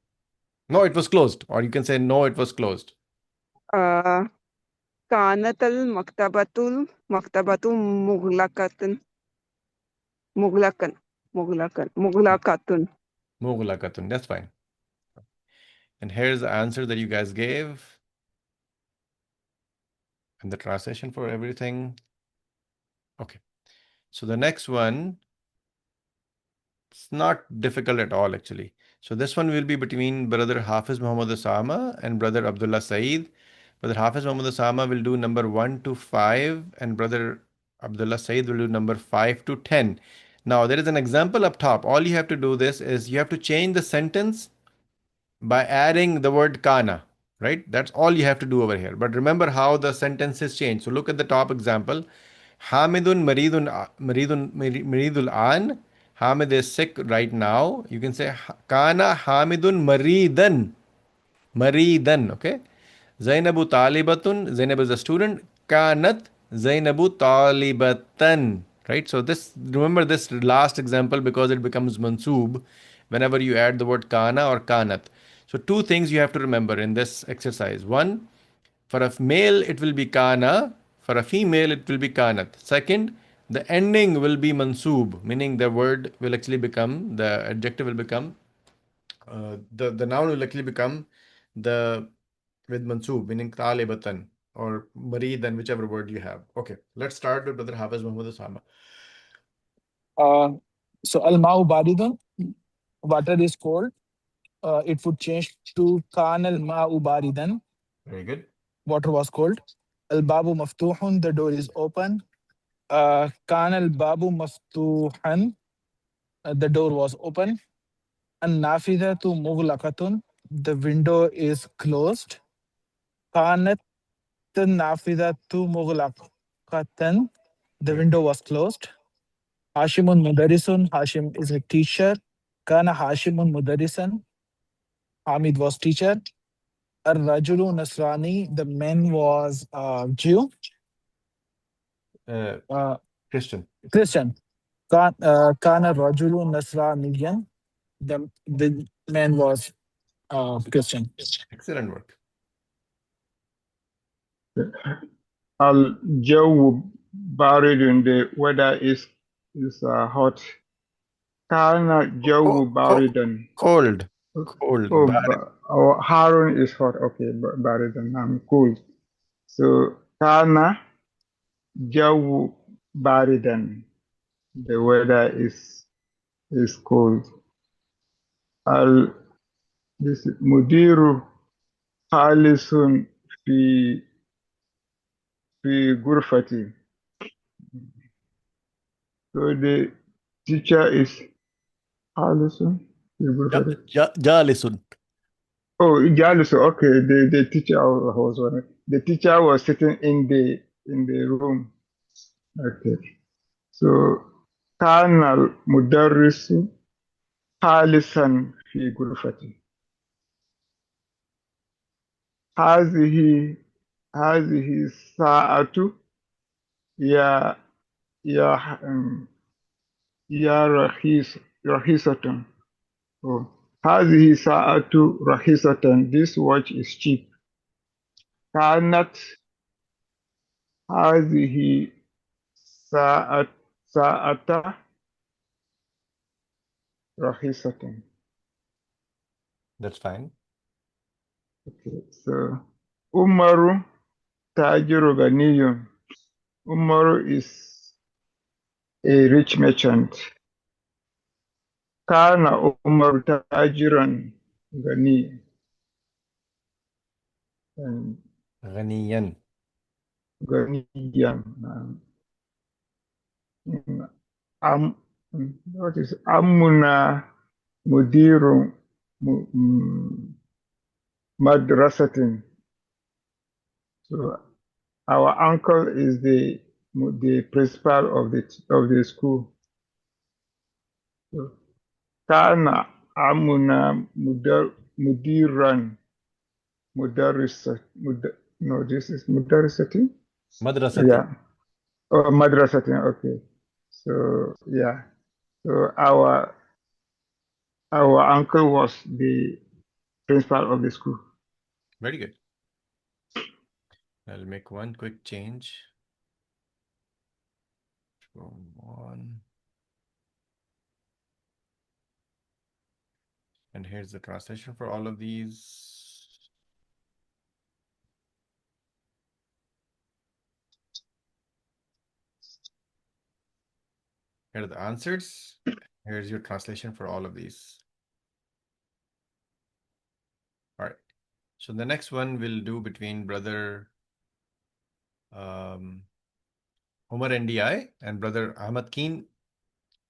No, it was closed. Or you can say no, it was closed. آه كانت المكتبة مغلقة مغلقا مغلقة. Mughlaqatun. That's fine. And here's the answer that you guys gave and the translation for everything. Okay. So the next one, it's not difficult at all, actually. So this one will be between brother Hafiz Muhammad Osama and brother Abdullah Saeed. Brother Hafiz Muhammad Osama will do number 1 to 5, and brother Abdullah Saeed will do number 5 to 10. Now, there is an example up top. All you have to do this is you have to change the sentence by adding the word kana, right? That's all you have to do over here. But remember how the sentences change. So look at the top example. Hamidun maridul an. Hamid is sick right now. You can say kana Hamidun maridan. Maridan, okay? Zainabu talibatun. Zainab is a student. Kanat Zainabu talibatan. Right? So this, remember this last example because it becomes mansoob whenever you add the word kana or kanat. So two things you have to remember in this exercise. One, for a male it will be kana. For a female it will be kanat. Second, the ending will be mansoob, meaning the word will actually become, the adjective will become, the noun will actually become the with mansoob, meaning talibatan or maridan, whichever word you have. Okay, let's start with Brother Hafiz Muhammad Osama. Uh, so al-ma'u baridun, water is cold. It would change to kan al-ma'u baridan, Very good. water was cold. Al-babu maftuhun, the door is open. Kan al-babu maftuhan, the door was open. An-nafidatu mughlaqatun, the window is closed. Kanat an-nafidatu mughlaqatan, the window was closed. Hashimun mudarisun, Hashim is a teacher. Kana Hashimun mudarisan, Hamid was teacher. Ar-rajulu Nasrani, the man was Jew. Uh, Uh, Christian. Christian. Kana Rajulu Nasraniyan, the man was Christian. Excellent work. Al-jawu baridun, the weather is hot. Kana jawu baridan. Cold. Cold. Oh, Barid. Harun is hot. Okay, baridan. I'm cold. So Kana jawu baridan. The weather is cold. Al this mudiru Halisun fi gurfati. So the teacher is Halisun fi gurfati. Jalisun. Oh, Jalisu. Okay, the teacher was one. The teacher was sitting in the room. Okay. So Kana mudarrisu Halisan fi gurfati. هذه الساعة يا يا يا رخيصة. Oh. هذه ساعة رخيصة. This watch is cheap. كانت هذه ساعة رخيصة. That's fine. Okay. So عمر تاجر غني. Umar is a rich merchant. كان عمر تاجرا غني. Ghaniyan. غنيا. أم what is أمنا مدير مدرسة. So Our uncle is the principal of the school. So, Kana amuna mudiran mudarisat no, this is mudarisati. Madrasati. Yeah. Oh, madrasati. Okay. So yeah. So our uncle was the principal of the school. Very good. I'll make one quick change. From one. And here's the translation for all of these. Here are the answers. Here's your translation for all of these. All right. So the next one we'll do between brother Umar NDI and brother Ahmad Keen.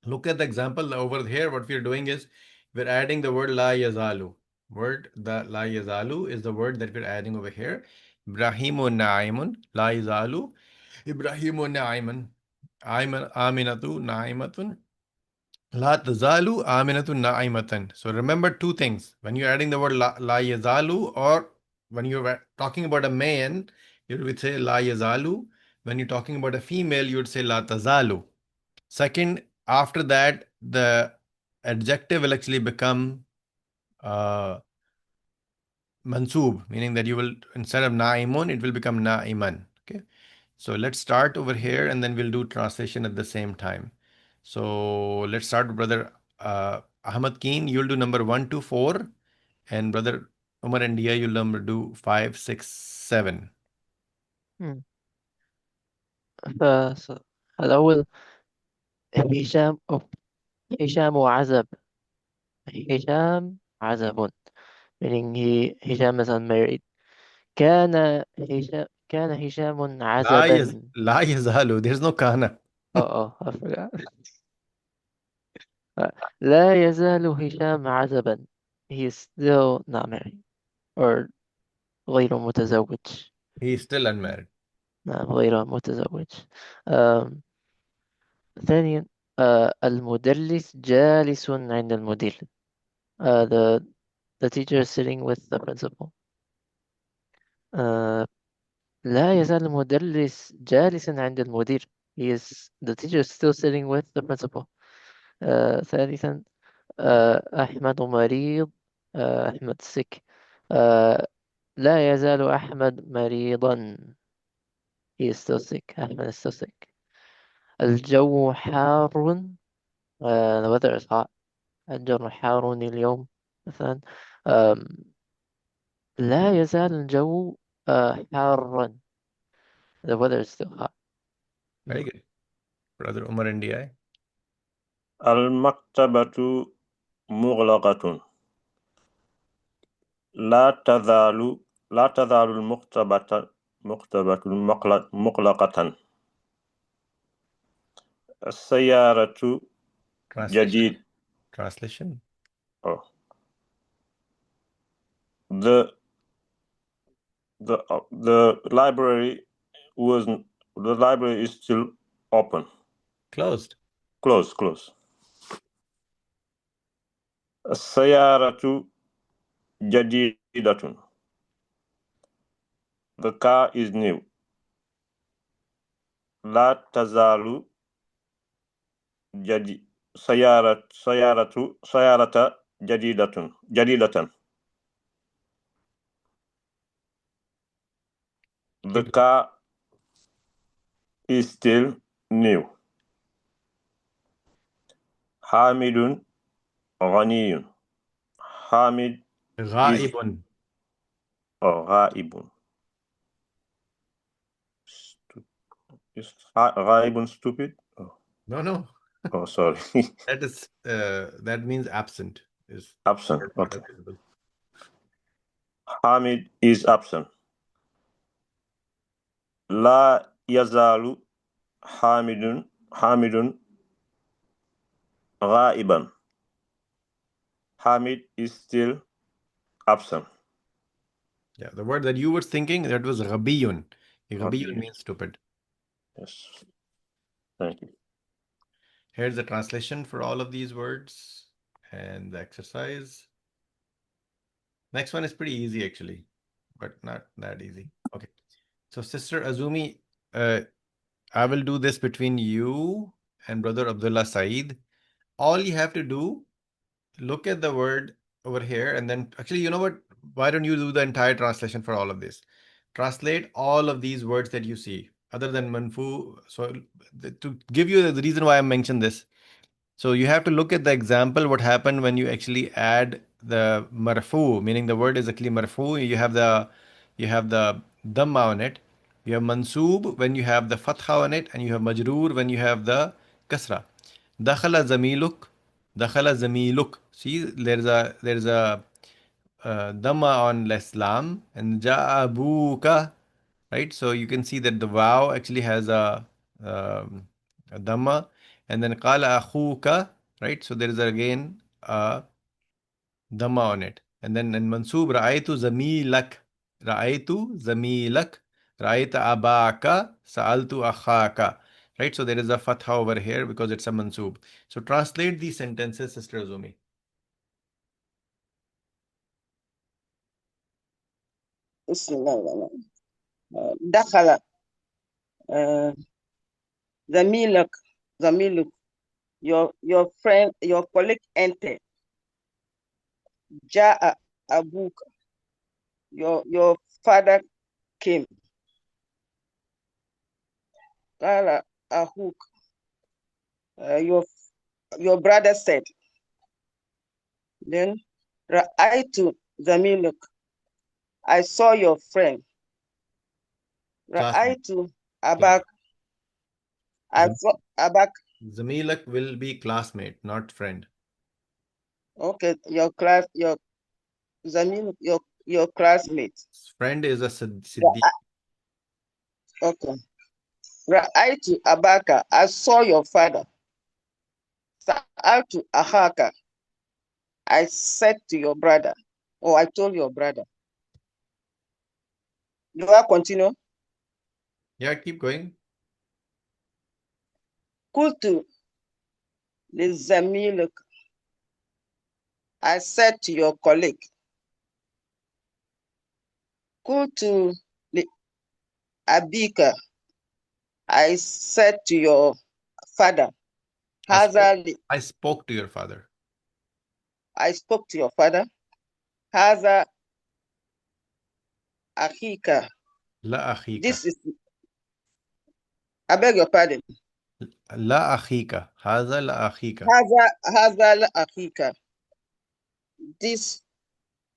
Look at the example over here. What we're doing is we're adding the word la yazalu. The la yazalu is the word that we're adding over here. Ibrahimu na'imun, la yazalu. Ibrahimu na'imun. Aminatu na'imatun. La tazalu aminatu na'imatan. So remember two things. When you're adding the word la yazalu, or when you're talking about a man, you would say la yazalu. When you're talking about a female, you would say la tazalu. Second, after that, the adjective will actually become mansoob, meaning that you will, instead of na'imun, it will become na'iman. Okay. So let's start over here and then we'll do translation at the same time. So let's start with brother Ahmad Keen. You'll do number 1 to 4, and brother Umar and Dia, you'll do 5, 6, 7. فالأول هشام هشام وعزب. هشام عزب, meaning Hisham is unmarried. كان هشام عزبا. La yazalu. There's no kana. Oh, I forgot. لا يزال هشام عزبا. He is still not married. Or غير متزوج. He is still unmarried. نعم, غير متزوج. ثانيا, المدرس جالس عند المدير. The teacher is sitting with the principal. لا يزال المدرس جالسا عند المدير. The teacher is still sitting with the principal. ثالثا, أحمد مريض. أحمد sick. لا يزال أحمد مريضا. He is still sick. أحمد is still sick. الجو حار. The weather is hot. الجو حار اليوم مثلا. لا يزال الجو حارا. The weather is still hot. Very good. Brother Umar and Dia. المكتبة مغلقة. لا تزال المكتبة مغلقة. السيارة جديد. Translation. Oh. The library is still open. Closed. Close. السيارة جديدة. The car is new. لا تزال سيارة جديدة. The car is still new. حامد غني. حامد غائب. غائب. Is غائب stupid? No. Oh, sorry. That means absent. Is Absent. not Okay. available. Hamid is absent. لا يزال حامد غائبا. Hamid is still absent. Yeah, the word that you were thinking, that was ghabiyun. Ghabiyun means stupid. Yes. Thank you. Here's the translation for all of these words and the exercise. Next one is pretty easy actually, but not that easy. Okay. So Sister Azumi, I will do this between you and Brother Abdullah Saeed. All you have to do, look at the word over here, and then actually, you know what? Why don't you do the entire translation for all of this? Translate all of these words that you see, other than manfu. So, to give you the reason why I mentioned this, so you have to look at the example, what happened when you actually add the marfu, meaning the word is actually marfu. You have the dhamma on it. You have mansoob when you have the fatha on it, and you have majroor when you have the kasra. Dakhala zamiluk, dakhala zamiluk. See, there's a dhamma on Leslam and ja'a abuka, right? So you can see that the wow actually has a dhamma, and then qala akhuka, right? So there is again a dhamma on it, and then in mansoob ra'aytu zamilak, ra'aytu zamilak, ra'ayta abaka, sa'altu akhaka, right? So there is a fatha over here because it's a mansoob. So translate these sentences, Sister Azumi. Dakhala Zamiluk, your friend, your colleague entered. Ja'a Abuk, your father came. Qala Ahuk, your brother said. Then Ra'aytu Zamiluk, I saw your friend. Classmate. Ra'aytu Abak, I saw Abak. Zamilak will be classmate, not friend. Okay, your Zamiluk, your classmate. Friend is a Siddiq. Okay. Ra'aytu Abaka, I saw your father. Sa'altu Ahaka, I said to your brother, or I told your brother. Do I continue? Yeah, keep going. Kultu Lizamiluk, I said to your colleague. Kultu Abika, I said to your father. I spoke to your father. I spoke to your father. Haza Akika. La akhika. This is, I beg your pardon. La akhika. Haza la akhika. Haza la Akika. This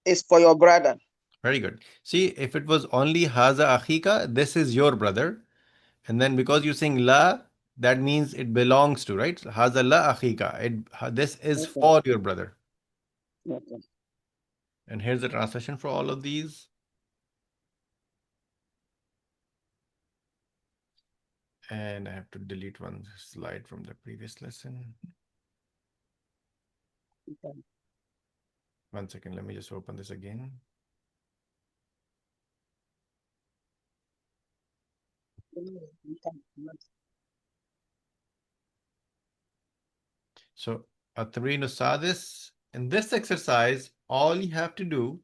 is for your brother. Very good. See, if it was only haza akhika, this is your brother. And then because you're saying la, that means it belongs to, right? Haza la akhika. This is Okay. for your brother. Okay. And here's the translation for all of these. And I have to delete one slide from the previous lesson. Okay. 1 second, let me just open this again. So, Atmarino Sadis, in this exercise, all you have to do,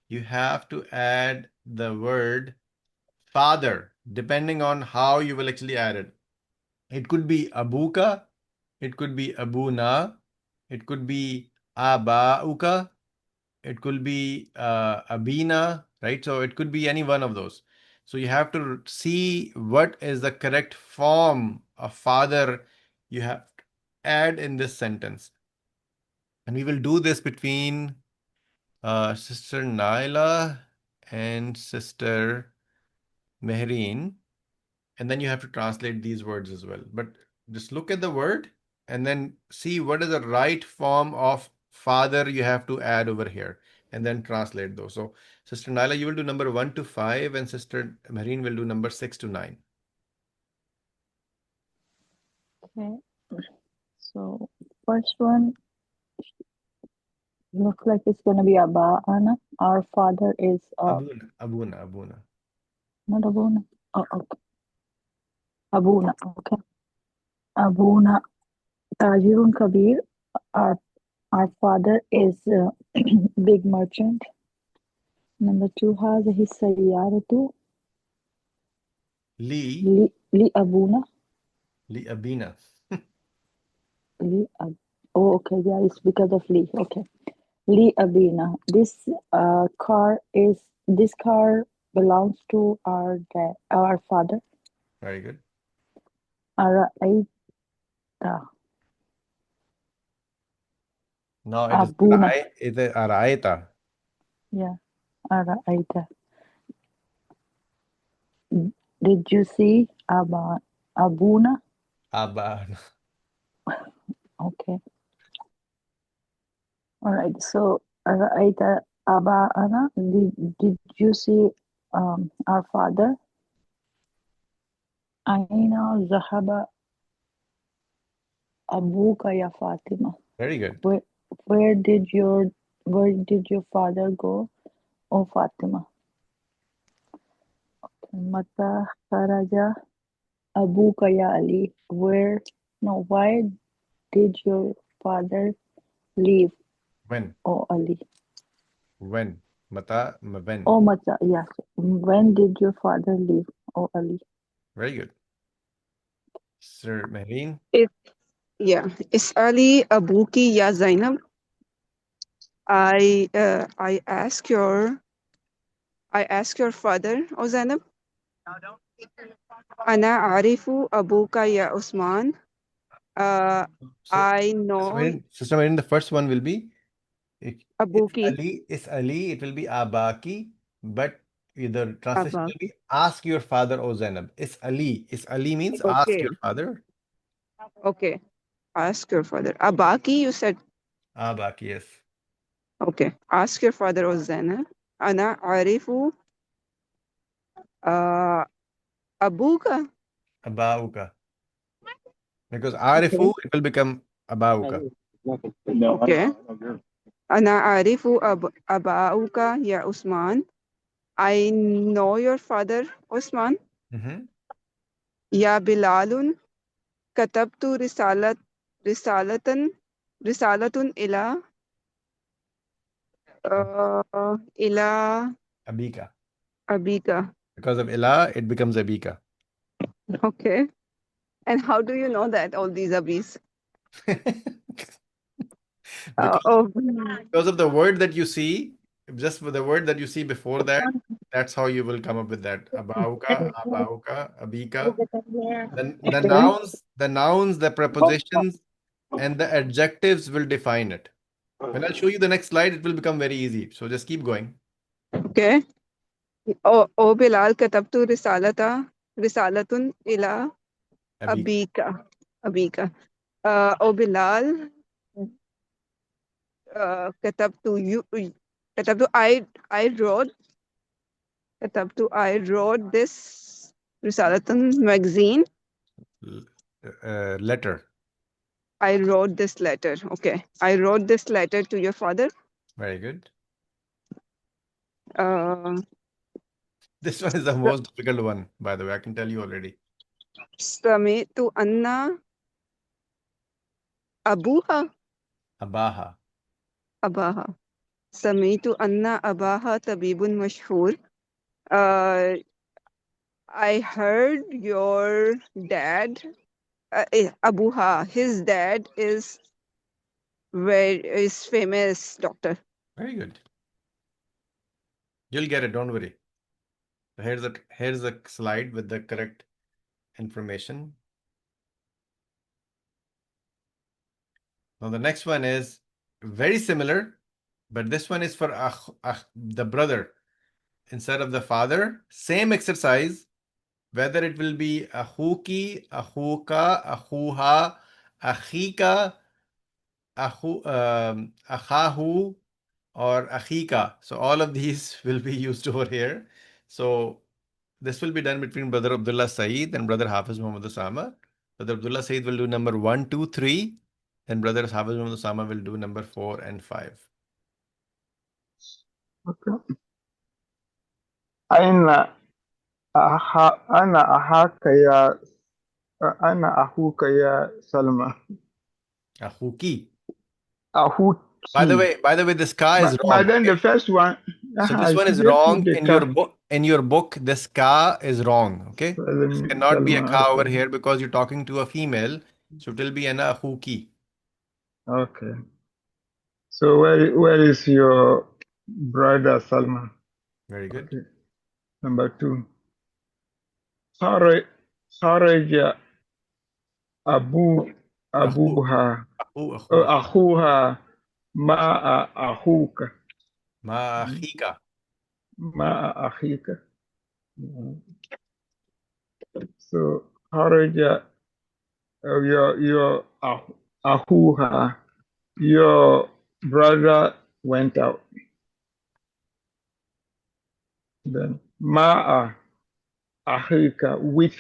you have to add the word father, depending on how you will actually add it. It could be abuka, it could be abuna, it could be abauka, it could be abina, right? So it could be any one of those. So you have to see what is the correct form of father you have to add in this sentence. And we will do this between Sister Naila and Sister Mehreen. And then you have to translate these words as well. But just look at the word and then see what is the right form of father you have to add over here and then translate those. So, Sister Naila, you will do number 1 to 5, and Sister Mehreen will do number 6 to 9. Okay. So first one looks like it's gonna be Abba Anna. Our father is Abuna, Abuna, Abuna. not Abuna. Oh, okay. Abuna. Okay. Abuna Tajirun Kabir. Our our father is a big merchant. Number two, هذه السيارة Li, لأبونا. li abina. لأب... Oh, okay. Yeah, it's because of Li. Okay. لأبينا. This car belongs to our father. Very good. أرأيت No, it is أبونا. it is araita. Yeah. أرأيت. Did you see Abuna? Aba. Okay. All right. So رأيت أبانا. Did you see our father? أين ذهب أبوك يا فاطمة? Very good. Where did your father go, oh Fatima? متى خرج أبوك يا علي? Why did your father leave, When? oh Ali? When? Mata, when? Oh Mata, yes. When did your father leave, oh Ali? Very good. Sir Mehreen. If yeah, اسألي أبوك يا زينب. I ask your father, O Zainab. أنا أعرف أبوك يا عثمان. So, I know Sister Mehreen, the first one will be it's أبوكي. Ali, it will be Abaki, but the translation أبا. will be ask your father, O Zainab. It's Ali. It's Ali means ask Okay. your father. Okay. Ask your father. Abaki, you said. Abaki, yes. Okay. Ask your father, O Zainab. أنا أعرف أبوك. Abauka. Because Arifu, it will become Abauka. Okay. أنا أعرف أباؤك يا عثمان. I know your father, Osman. Mm-hmm. يا بلال كتبت رسالة إلى إلى Abika. أبيك. Because of Ila, it becomes Abika. Okay. And how do you know that all these abis? because, Oh, because of the word that you see, just for the word that you see before that, that's how you will come up with that. Abauka, Abika. Then okay. the nouns, the prepositions, and the adjectives will define it. When I'll show you the next slide, it will become very easy. So just keep going. Okay. أو بلال كتبت رسالة إلى Abika. أبيك. أبيك. أو بلال كتبت I wrote this رسالة magazine. Letter. I wrote this letter. Okay. I wrote this letter to your father. Very good. Uh, This one is the most difficult one, by the way. I can tell you already. سمعت أن أبوها Abaha. أباها سمعت أن أباها طبيب مشهور. Uh, I heard your dad, Abuha, his dad is famous doctor. Very good. You'll get it. Don't worry. So here's a slide with the correct information. Now the next one is very similar, but this one is for the brother instead of the father. Same exercise, whether it will be ahuki, ahuka, ahuha, ahika, ahahu, or ahika. So all of these will be used over here. So this will be done between Brother Abdullah Saeed and Brother Hafiz Muhammad Osama. Brother Abdullah Saeed will do number 1, 2, 3. Then Brother Hafiz Muhammad Osama will do number 4 and 5. Okay. أين أنا أخاك يا أنا أخوك يا سلمى. Ahuki. أخوكي. By the way, this ka is But wrong. then the Okay? first one, So this one she is did put wrong the in your car. book. In your book, this ka is wrong. Okay? This cannot be a Salma, ka over okay. here because you're talking to a female. So it will be an ahuki. Okay. So where is your brother Salma? Very good. Okay. Number 2. خرج خرج أبو Ahu. أبوها Ahu. أخوها مع أخوك Ma akhika. مع أخيك. So خرج your أخوها, your brother went out. Then مع أخيك, with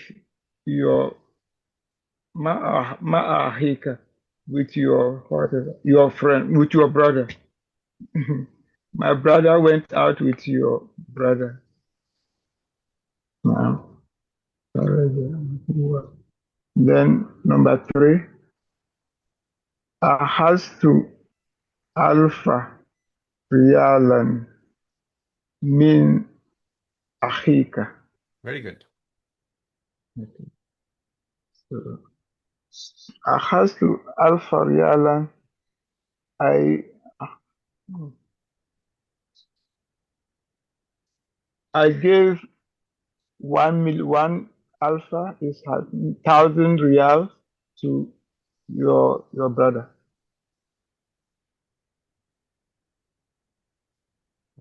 your مع أخيك, with your whatever, your friend, with your brother. My brother went out with your brother. Now, then number 3, أخذت ألف ريالا من أخيك. Very good. So, أخذت ألف ريالا. I gave 1 alpha is 1,000 riyals to your brother.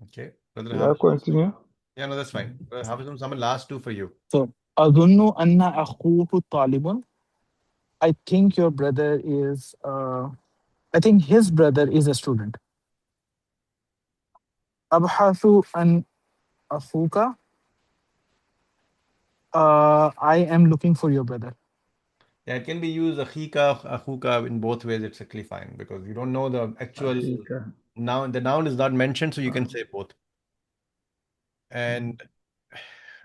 Okay. Brother Should I Hafiz. continue? Yeah, no, that's fine. Brother Hafiz, some last 2 for you. So أظن أن أخوه طالب. I think your brother is I think his brother is a student. أبحث عن أخوك. I am looking for your brother. Yeah, it can be used akhika, akhuka in both ways. It's actually fine because you don't know the actual Africa. noun. The noun is not mentioned, so you can say both. And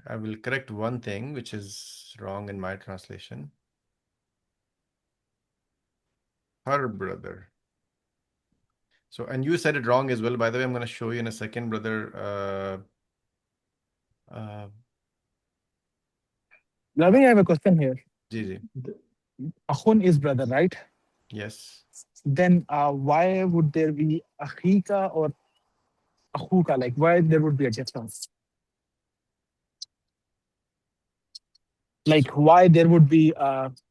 I will correct one thing which is wrong in my translation. Her brother. So, and you said it wrong as well. By the way, I'm going to show you in a second, brother. Ravi, I have a question here. Ji. Akhun is brother, right? Yes. Then why would there be akhika or akhuka? Like why there would be a difference? Like why there would be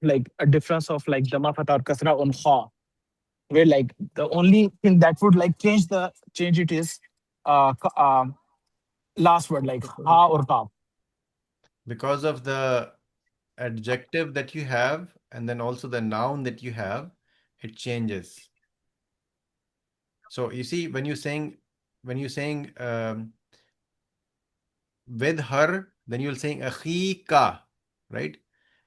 like a difference of like dama fatha or kasra on kha, where like the only thing that would like change it is last word like ha or ka. Because of the adjective that you have and then also the noun that you have, it changes. So you see, when you're saying with her, then you're saying akhika, right?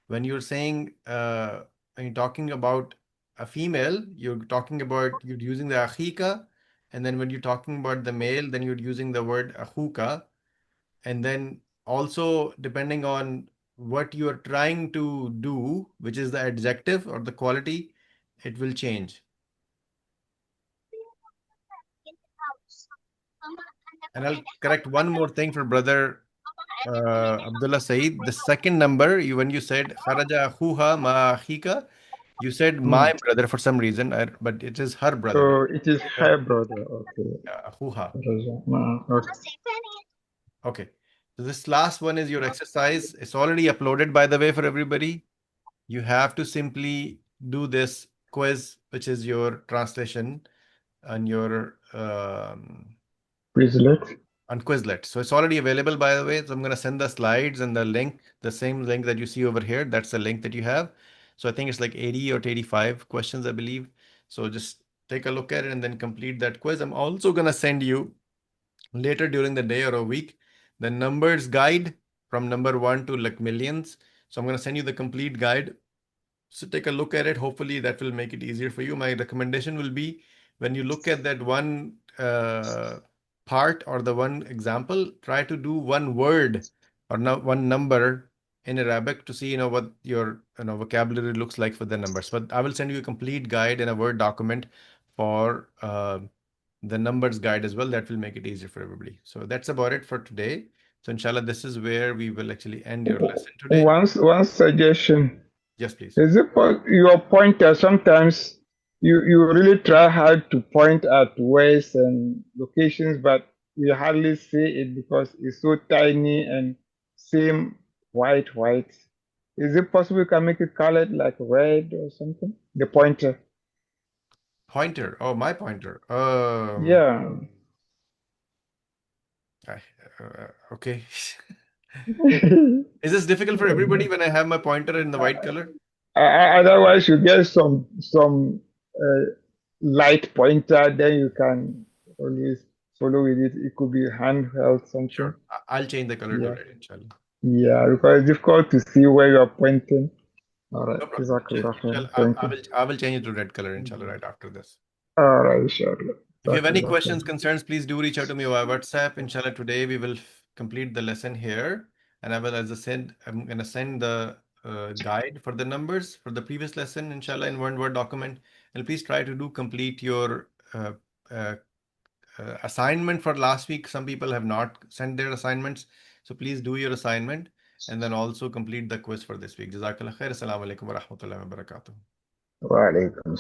When you're saying when you're talking about a female, you're using the akhika, and then when you're talking about the male, then you're using the word akhuka, and then also depending on what you are trying to do, which is the adjective or the quality, it will change. And I'll correct one more thing for brother Abdullah Saeed. The second number, when you said kharaja akhuha ma akhika, you said my brother for some reason, but it is her brother. So it is her brother. Okay. Akhuha. Okay. Okay. So this last one is your exercise. It's already uploaded, by the way, for everybody. You have to simply do this quiz, which is your translation and your Quizlet. on Quizlet. So it's already available, by the way. So I'm going to send the slides and the link, the same link that you see over here. That's the link that you have. So I think it's like 80 or 85 questions, I believe. So just take a look at it and then complete that quiz. I'm also going to send you later during the day or a week the numbers guide from number 1 to like millions. So I'm going to send you the complete guide. So take a look at it. Hopefully that will make it easier for you. My recommendation will be when you look at that one part or the one example, try to do one word or one number in Arabic to see, what your vocabulary looks like for the numbers. But I will send you a complete guide in a Word document for the numbers guide as well. That will make it easier for everybody. So that's about it for today. So inshallah, this is where we will actually end your lesson today. One suggestion. Yes, please. Is it your pointer sometimes you really try hard to point at ways and locations, but you hardly see it because it's so tiny and same white. Is it possible you can make it colored like red or something? The pointer. Pointer. Oh, my pointer. Yeah. Okay. Is this difficult for everybody when I have my pointer in the white color? Otherwise, you get some light pointer, then you can always follow with it. It could be handheld something. Sure. I'll change the color to red, inshallah. Yeah, because it's difficult to see where you're pointing. All right. No problem. Jazakallah khair. Inshallah, Thank you. I will change it to red color, inshallah, right after this. All right, inshallah. If you have any Jazakallah questions, khair. concerns, please do reach out to me via WhatsApp. Inshallah, today we will complete the lesson here. And I will, as I said, I'm going to send the guide for the numbers for the previous lesson, inshallah, in one Word document. And please try to complete your assignment for last week. Some people have not sent their assignments. So please do your assignment and then also complete the quiz for this week. Jazakallah khair. Assalamu alaikum wa rahmatullahi wa barakatuh. Wa alaikum